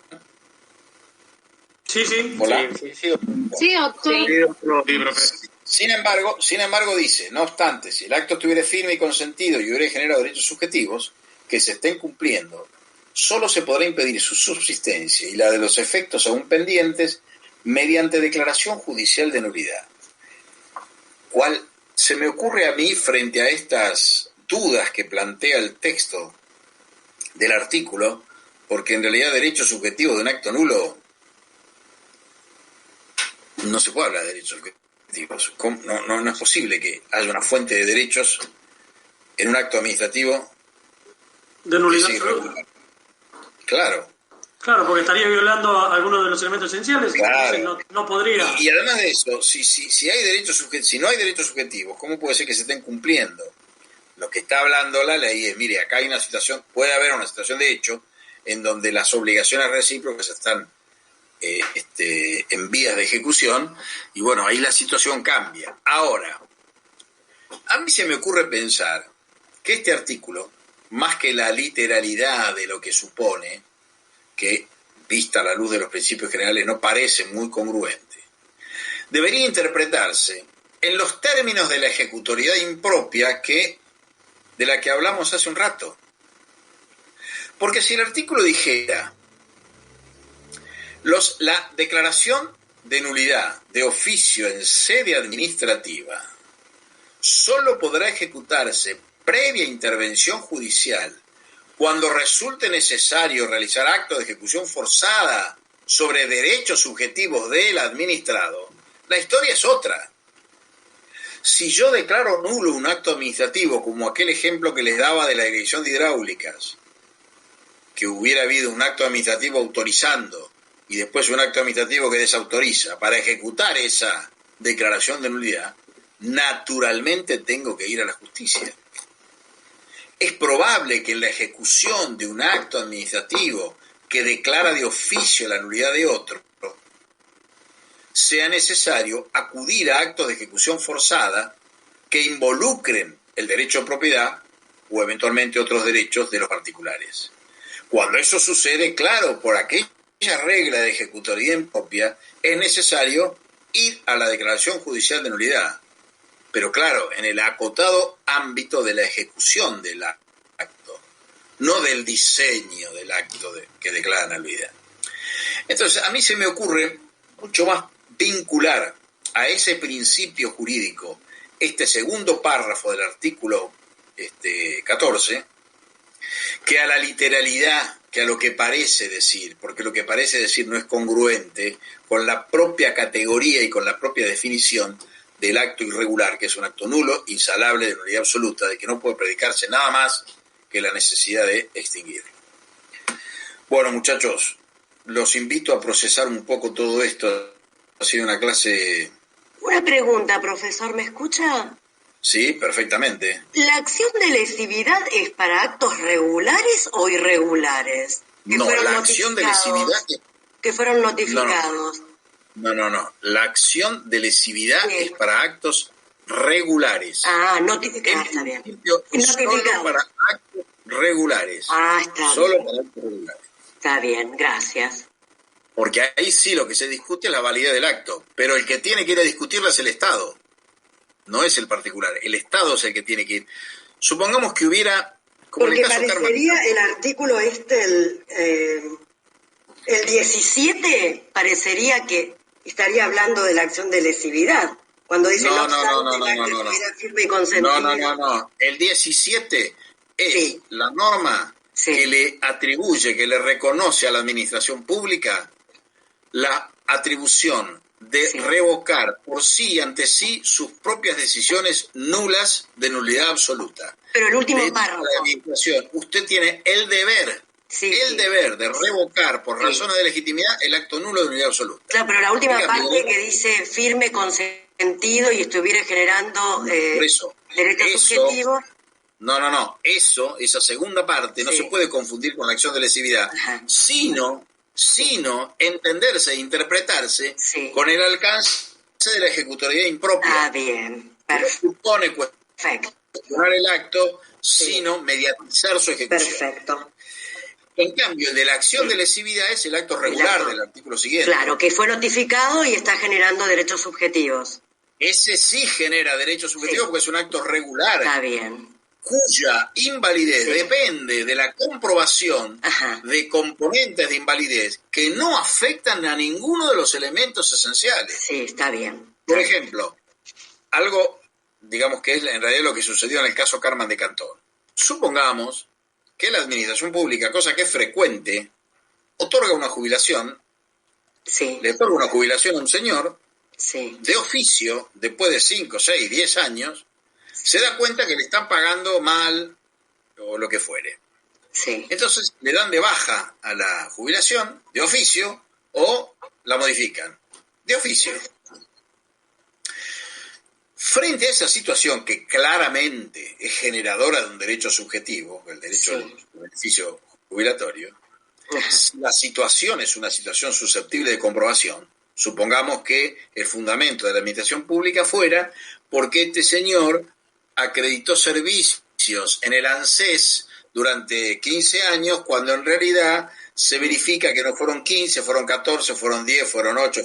Sí, sí. ¿Hola? Sí, doctor. Sin embargo, dice, no obstante, si el acto estuviera firme y consentido y hubiera generado derechos subjetivos que se estén cumpliendo, solo se podrá impedir su subsistencia y la de los efectos aún pendientes mediante declaración judicial de nulidad. ¿Cuál se me ocurre a mí frente a estas dudas que plantea el texto del artículo? Porque en realidad derechos subjetivos de un acto nulo no se puede hablar de derechos subjetivos. No es posible que haya una fuente de derechos en un acto administrativo de nulidad absoluta. Claro. Claro, porque estaría violando algunos de los elementos esenciales. Claro. Entonces no podría. Y además de eso, si no hay derechos subjetivos, ¿cómo puede ser que se estén cumpliendo? Lo que está hablando la ley es, mire, acá hay una situación, puede haber una situación de hecho en donde las obligaciones recíprocas están en vías de ejecución y bueno, ahí la situación cambia. Ahora, a mí se me ocurre pensar que este artículo, más que la literalidad de lo que supone, que vista a la luz de los principios generales no parece muy congruente, debería interpretarse en los términos de la ejecutoriedad impropia de la que hablamos hace un rato. Porque si el artículo dijera la declaración de nulidad de oficio en sede administrativa solo podrá ejecutarse previa intervención judicial cuando resulte necesario realizar actos de ejecución forzada sobre derechos subjetivos del administrado, la historia es otra. Si yo declaro nulo un acto administrativo, como aquel ejemplo que les daba de la dirección de hidráulicas, que hubiera habido un acto administrativo autorizando y después un acto administrativo que desautoriza, para ejecutar esa declaración de nulidad, naturalmente tengo que ir a la justicia. Es probable que en la ejecución de un acto administrativo que declara de oficio la nulidad de otro, sea necesario acudir a actos de ejecución forzada que involucren el derecho de propiedad o eventualmente otros derechos de los particulares. Cuando eso sucede, claro, por aquella regla de ejecutoriedad impropia, es necesario ir a la declaración judicial de nulidad. Pero claro, en el acotado ámbito de la ejecución del acto, no del diseño del acto que declara nulidad. Entonces, a mí se me ocurre mucho más vincular a ese principio jurídico este segundo párrafo del artículo 14 que a la literalidad, que a lo que parece decir, porque lo que parece decir no es congruente con la propia categoría y con la propia definición del acto irregular, que es un acto nulo, insalable, de nulidad absoluta, de que no puede predicarse nada más que la necesidad de extinguirlo. Bueno, muchachos, los invito a procesar un poco todo esto. Ha sido una clase... Una pregunta, profesor, ¿me escucha? Sí, perfectamente. ¿La acción de lesividad es para actos regulares o irregulares? No, la acción de lesividad... Que fueron notificados. No. La acción de lesividad es para actos regulares. Notificados, está bien. Solo para actos regulares. Está solo bien. para actos regulares. Está bien, gracias. Porque ahí sí lo que se discute es la validez del acto, pero el que tiene que ir a discutirla es el Estado, no es el particular. El Estado es el que tiene que ir. Supongamos que hubiera... Porque parecería el artículo el 17 parecería que estaría hablando de la acción de lesividad. Cuando dice no. firme y consentido. No. El 17 es la norma que le atribuye, que le reconoce a la administración pública la atribución de revocar por sí y ante sí sus propias decisiones nulas de nulidad absoluta. Pero el último párrafo. La administración, usted tiene el deber de revocar por razones de legitimidad el acto nulo de nulidad absoluta. Claro, pero la última parte que dice firme consentido y estuviera generando derechos subjetivos. No. Esa segunda parte no se puede confundir con la acción de lesividad, sino entenderse e interpretarse con el alcance de la ejecutoriedad impropia. Bien. Supone cuestionar el acto, sino mediatizar su ejecución. Perfecto. En cambio, el de la acción de lesividad es el acto regular del artículo siguiente. Claro, que fue notificado y está generando derechos subjetivos. Ese sí genera derechos subjetivos porque es un acto regular. Está bien. Cuya invalidez depende de la comprobación de componentes de invalidez que no afectan a ninguno de los elementos esenciales. Sí, está bien. Por ejemplo, algo, digamos que es en realidad lo que sucedió en el caso Carman de Cantón. Supongamos que la administración pública, cosa que es frecuente, otorga una jubilación, le otorga una jubilación a un señor, de oficio, después de 5, 6, 10 años, se da cuenta que le están pagando mal o lo que fuere. Entonces le dan de baja a la jubilación de oficio o la modifican de oficio. Frente a esa situación que claramente es generadora de un derecho subjetivo, el derecho al beneficio jubilatorio, la situación es una situación susceptible de comprobación. Supongamos que el fundamento de la administración pública fuera porque este señor acreditó servicios en el ANSES durante 15 años, cuando en realidad se verifica que no fueron 15, fueron 14, fueron 10, fueron 8,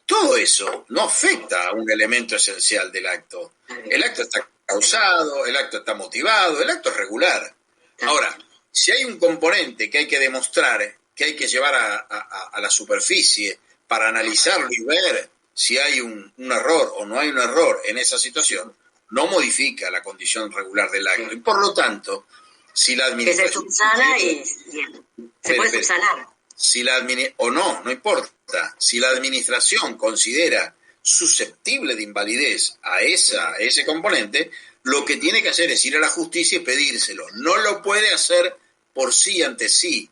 Todo eso no afecta a un elemento esencial del acto. El acto está causado, el acto está motivado, el acto es regular. Ahora, si hay un componente que hay que demostrar, que hay que llevar a la superficie para analizarlo y ver si hay un error o no hay un error en esa situación, no modifica la condición regular del acto. Y por lo tanto, si la administración... Que se subsana y se puede subsanar. No importa. Si la administración considera susceptible de invalidez a ese componente, lo que tiene que hacer es ir a la justicia y pedírselo. No lo puede hacer por sí ante sí.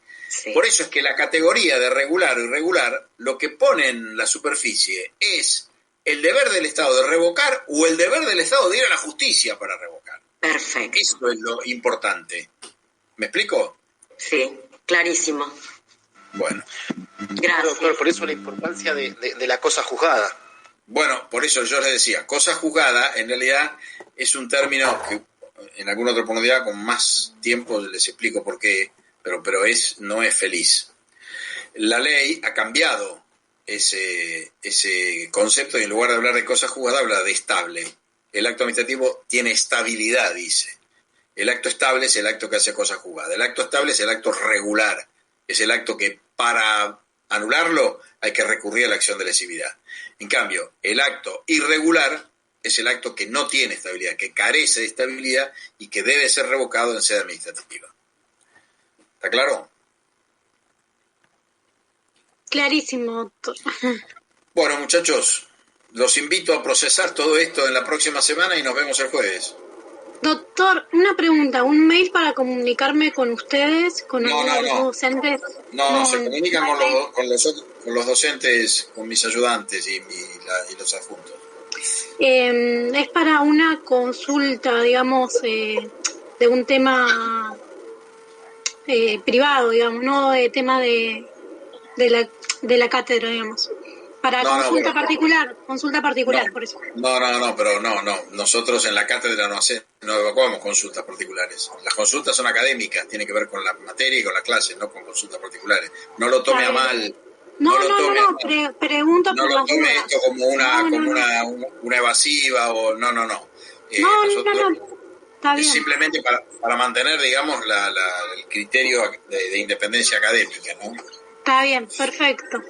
Por eso es que la categoría de regular o irregular, lo que pone en la superficie es el deber del Estado de revocar o el deber del Estado de ir a la justicia para revocar. Perfecto. Eso es lo importante. ¿Me explico? Sí, clarísimo. Bueno. Gracias. Doctor, por eso la importancia de la cosa juzgada. Bueno, por eso yo les decía, cosa juzgada en realidad es un término que en alguna otra oportunidad con más tiempo les explico por qué, pero no es feliz. La ley ha cambiado ese concepto y en lugar de hablar de cosa juzgada habla de estable. El acto administrativo tiene estabilidad, dice. El acto estable es el acto que hace cosa juzgada. El acto estable es el acto regular. Es el acto que para anularlo hay que recurrir a la acción de lesividad. En cambio, el acto irregular es el acto que no tiene estabilidad, que carece de estabilidad y que debe ser revocado en sede administrativa. ¿Está claro? Clarísimo, doctor. Bueno, muchachos, los invito a procesar todo esto en la próxima semana y nos vemos el jueves. Doctor, una pregunta, ¿un mail para comunicarme con ustedes, con los docentes? No, se comunican con los docentes, con mis ayudantes y los adjuntos. Es para una consulta, digamos, de un tema privado, digamos, no de tema de la cátedra, digamos. Para consulta particular, por eso. Pero no. Nosotros en la cátedra no evacuamos consultas particulares. Las consultas son académicas, tienen que ver con la materia y con las clases, no con consultas particulares. No lo tome a mal. Pregunto por las dudas. No lo tome esto como una evasiva o no. Está bien. Simplemente para mantener, digamos, el criterio de independencia académica, ¿no? Está bien, perfecto.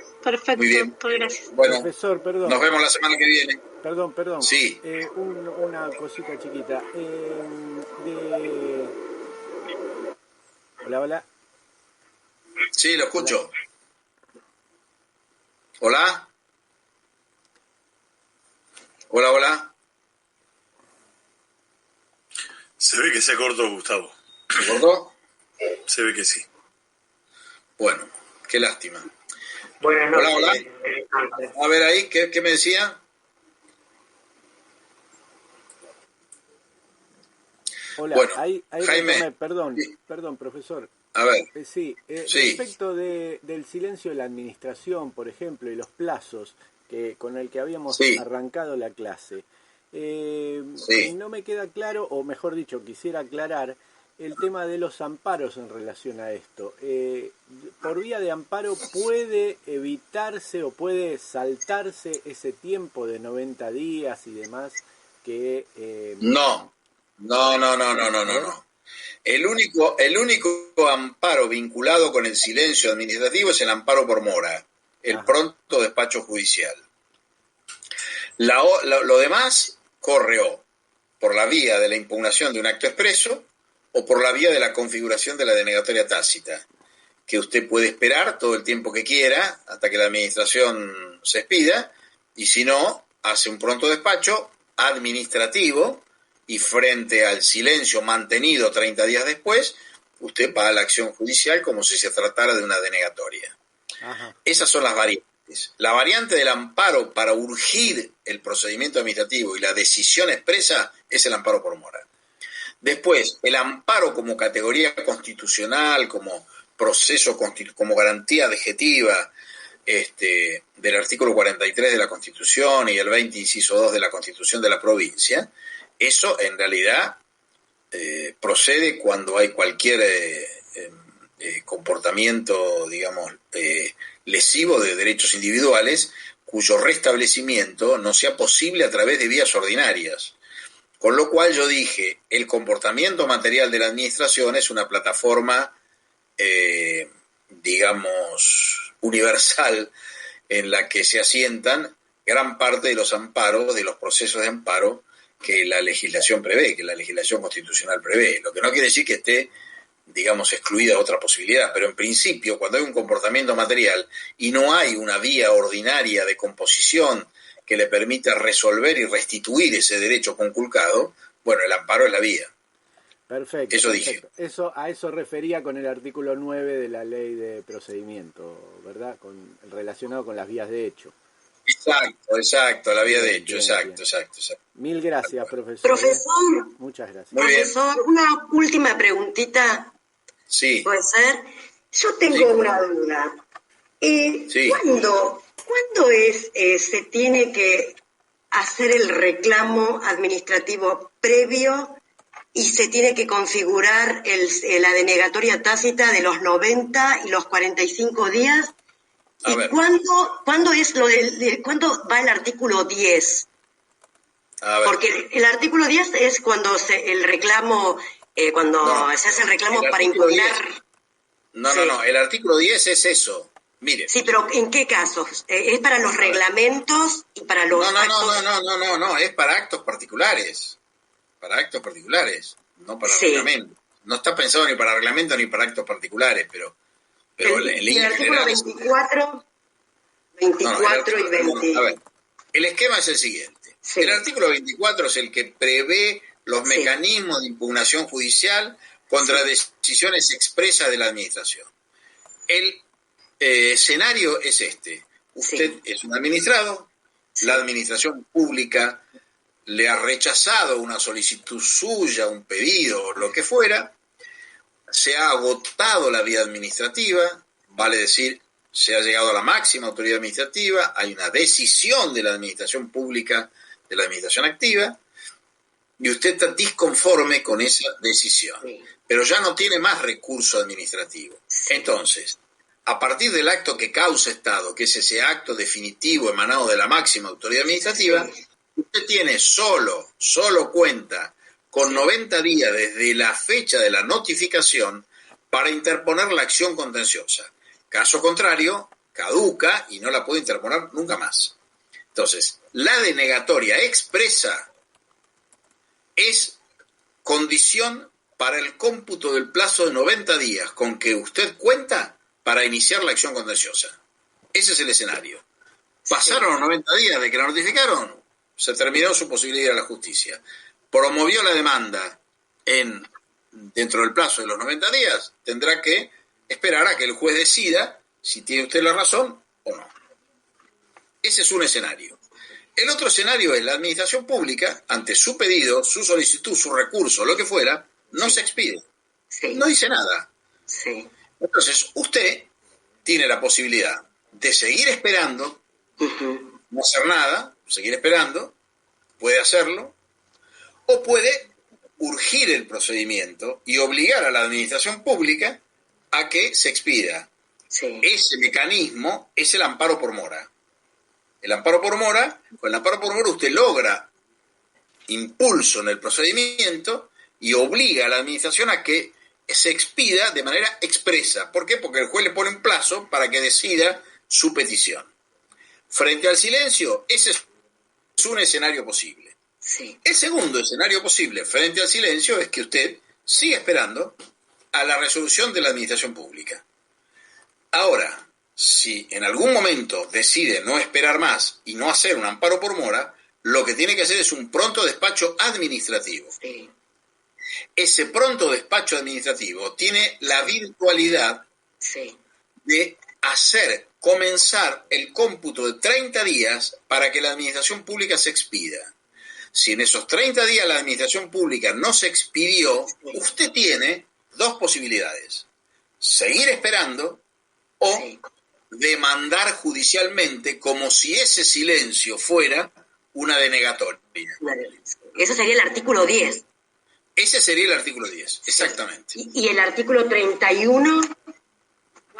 Muy bien. Gracias. Bueno, profesor, perdón. Nos vemos la semana que viene. Perdón. Sí. Una cosita chiquita. Hola. Sí, lo escucho. Hola. Se ve que se cortó, Gustavo. ¿Se cortó? Se ve que sí. Bueno, qué lástima. Buenas noches. Hola. A ver ahí, ¿qué me decía? Hola, bueno, Jaime. Perdón, profesor. A ver. Sí. Respecto del silencio de la administración, por ejemplo, y los plazos con el que habíamos arrancado la clase, no me queda claro, o mejor dicho, quisiera aclarar el tema de los amparos en relación a esto. ¿Por vía de amparo puede evitarse o puede saltarse ese tiempo de 90 días y demás que... No. El único amparo vinculado con el silencio administrativo es el amparo por mora, el pronto despacho judicial. Lo demás corre o por la vía de la impugnación de un acto expreso o por la vía de la configuración de la denegatoria tácita, que usted puede esperar todo el tiempo que quiera hasta que la administración se expida, y si no, hace un pronto despacho administrativo y frente al silencio mantenido 30 días después, usted paga la acción judicial como si se tratara de una denegatoria. Esas son las variantes. La variante del amparo para urgir el procedimiento administrativo y la decisión expresa es el amparo por mora. Después, el amparo como categoría constitucional, como proceso, como garantía adjetiva del artículo 43 de la Constitución y el 20, inciso 2 de la Constitución de la provincia, eso en realidad procede cuando hay cualquier comportamiento, digamos, lesivo de derechos individuales cuyo restablecimiento no sea posible a través de vías ordinarias. Con lo cual yo dije, el comportamiento material de la administración es una plataforma, digamos, universal, en la que se asientan gran parte de los amparos, de los procesos de amparo que la legislación prevé, que la legislación constitucional prevé. Lo que no quiere decir que esté, digamos, excluida otra posibilidad, pero en principio, cuando hay un comportamiento material y no hay una vía ordinaria de composición que le permita resolver y restituir ese derecho conculcado, bueno, el amparo es la vía. Perfecto. Eso dije. A eso refería con el artículo 9 de la ley de procedimiento, ¿verdad? Relacionado con las vías de hecho. Exacto, la vía de hecho, exacto. Mil gracias, profesor. Profesor. Muchas gracias. Muy bien. Profesor, una última preguntita. Sí. ¿Puede ser? Yo tengo una duda. ¿Cuándo se tiene que hacer el reclamo administrativo previo y se tiene que configurar la denegatoria tácita de los 90 y los 45 días? ¿Y cuándo es cuándo va el artículo 10? Porque el artículo 10 es cuando el reclamo, se hace el reclamo para impugnar. No, el artículo 10 es eso. Mire. Sí, pero ¿en qué casos? ¿Es para los reglamentos y para los actos? No, es para actos particulares. Para actos particulares, no para reglamentos. No está pensado ni para reglamentos ni para actos particulares, pero el artículo 24 y 20. A ver, el esquema es el siguiente. Sí. El artículo 24 es el que prevé los mecanismos de impugnación judicial contra decisiones expresas de la administración. El escenario es este. Usted es un administrado, la administración pública le ha rechazado una solicitud suya, un pedido, lo que fuera, se ha agotado la vía administrativa, vale decir, se ha llegado a la máxima autoridad administrativa, hay una decisión de la administración pública, de la administración activa, y usted está disconforme con esa decisión, pero ya no tiene más recurso administrativo. Entonces, a partir del acto que causa Estado, que es ese acto definitivo emanado de la máxima autoridad administrativa, usted tiene solo cuenta con 90 días desde la fecha de la notificación para interponer la acción contenciosa. Caso contrario, caduca y no la puede interponer nunca más. Entonces, la denegatoria expresa es condición para el cómputo del plazo de 90 días con que usted cuenta para iniciar la acción contenciosa. Ese es el escenario. Pasaron los 90 días de que la notificaron, se terminó su posibilidad de ir a la justicia. Promovió la demanda dentro del plazo de los 90 días, tendrá que esperar a que el juez decida si tiene usted la razón o no. Ese es un escenario. El otro escenario es la administración pública, ante su pedido, su solicitud, su recurso, lo que fuera, no se expide. No dice nada. Entonces, usted tiene la posibilidad de seguir esperando, no hacer nada, seguir esperando, puede hacerlo, o puede urgir el procedimiento y obligar a la administración pública a que se expida. Ese mecanismo es el amparo por mora. El amparo por mora, con el amparo por mora usted logra impulso en el procedimiento y obliga a la administración a que se expida de manera expresa. ¿Por qué? Porque el juez le pone un plazo para que decida su petición. Frente al silencio, ese es un escenario posible. El segundo escenario posible frente al silencio es que usted siga esperando a la resolución de la administración pública. Ahora, si en algún momento decide no esperar más y no hacer un amparo por mora, lo que tiene que hacer es un pronto despacho administrativo. Ese pronto despacho administrativo tiene la virtualidad de comenzar el cómputo de 30 días para que la administración pública se expida. Si en esos 30 días la administración pública no se expidió, usted tiene dos posibilidades: seguir esperando o demandar judicialmente como si ese silencio fuera una denegatoria. Eso sería el artículo 10. Ese sería el artículo 10, exactamente. ¿Y el artículo 31?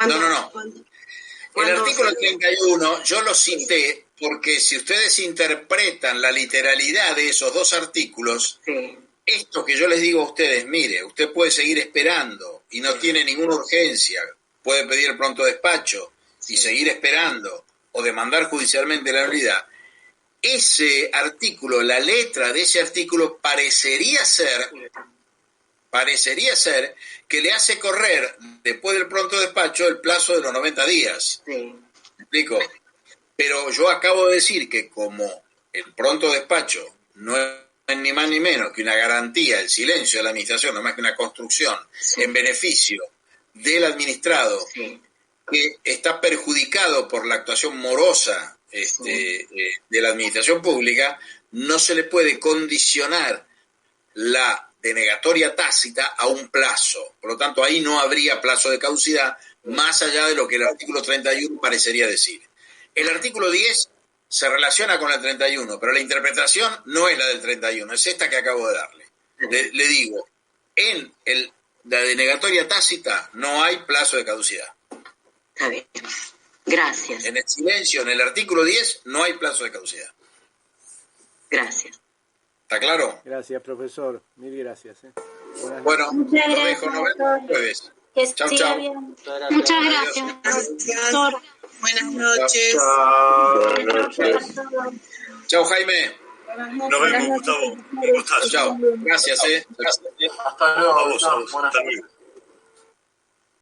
No. El artículo 31 yo lo cité porque si ustedes interpretan la literalidad de esos dos artículos, esto que yo les digo a ustedes, mire, usted puede seguir esperando y no tiene ninguna urgencia, puede pedir pronto despacho y seguir esperando o demandar judicialmente la nulidad. Ese artículo, la letra de ese artículo parecería ser que le hace correr después del pronto despacho el plazo de los 90 días. ¿Me explico? Pero yo acabo de decir que como el pronto despacho no es ni más ni menos que una garantía del silencio de la administración, no más que una construcción en beneficio del administrado que está perjudicado por la actuación morosa de la administración pública, no se le puede condicionar la denegatoria tácita a un plazo. Por lo tanto, ahí no habría plazo de caducidad, más allá de lo que el artículo 31 parecería decir. El artículo 10 se relaciona con el 31, pero la interpretación no es la del 31, es esta que acabo de darle. Le digo, en la denegatoria tácita no hay plazo de caducidad. Está bien. Gracias. En el silencio, en el artículo 10, no hay plazo de caducidad. Gracias. ¿Está claro? Gracias, profesor. Mil gracias. Bueno, nos dejo, nos vemos el jueves. Chau, chau. Muchas gracias, profesor. Buenas noches. Chau, Jaime. Nos vemos, Gustavo. Un gustazo. Chau. Gracias, Hasta luego. A vos. Hasta luego.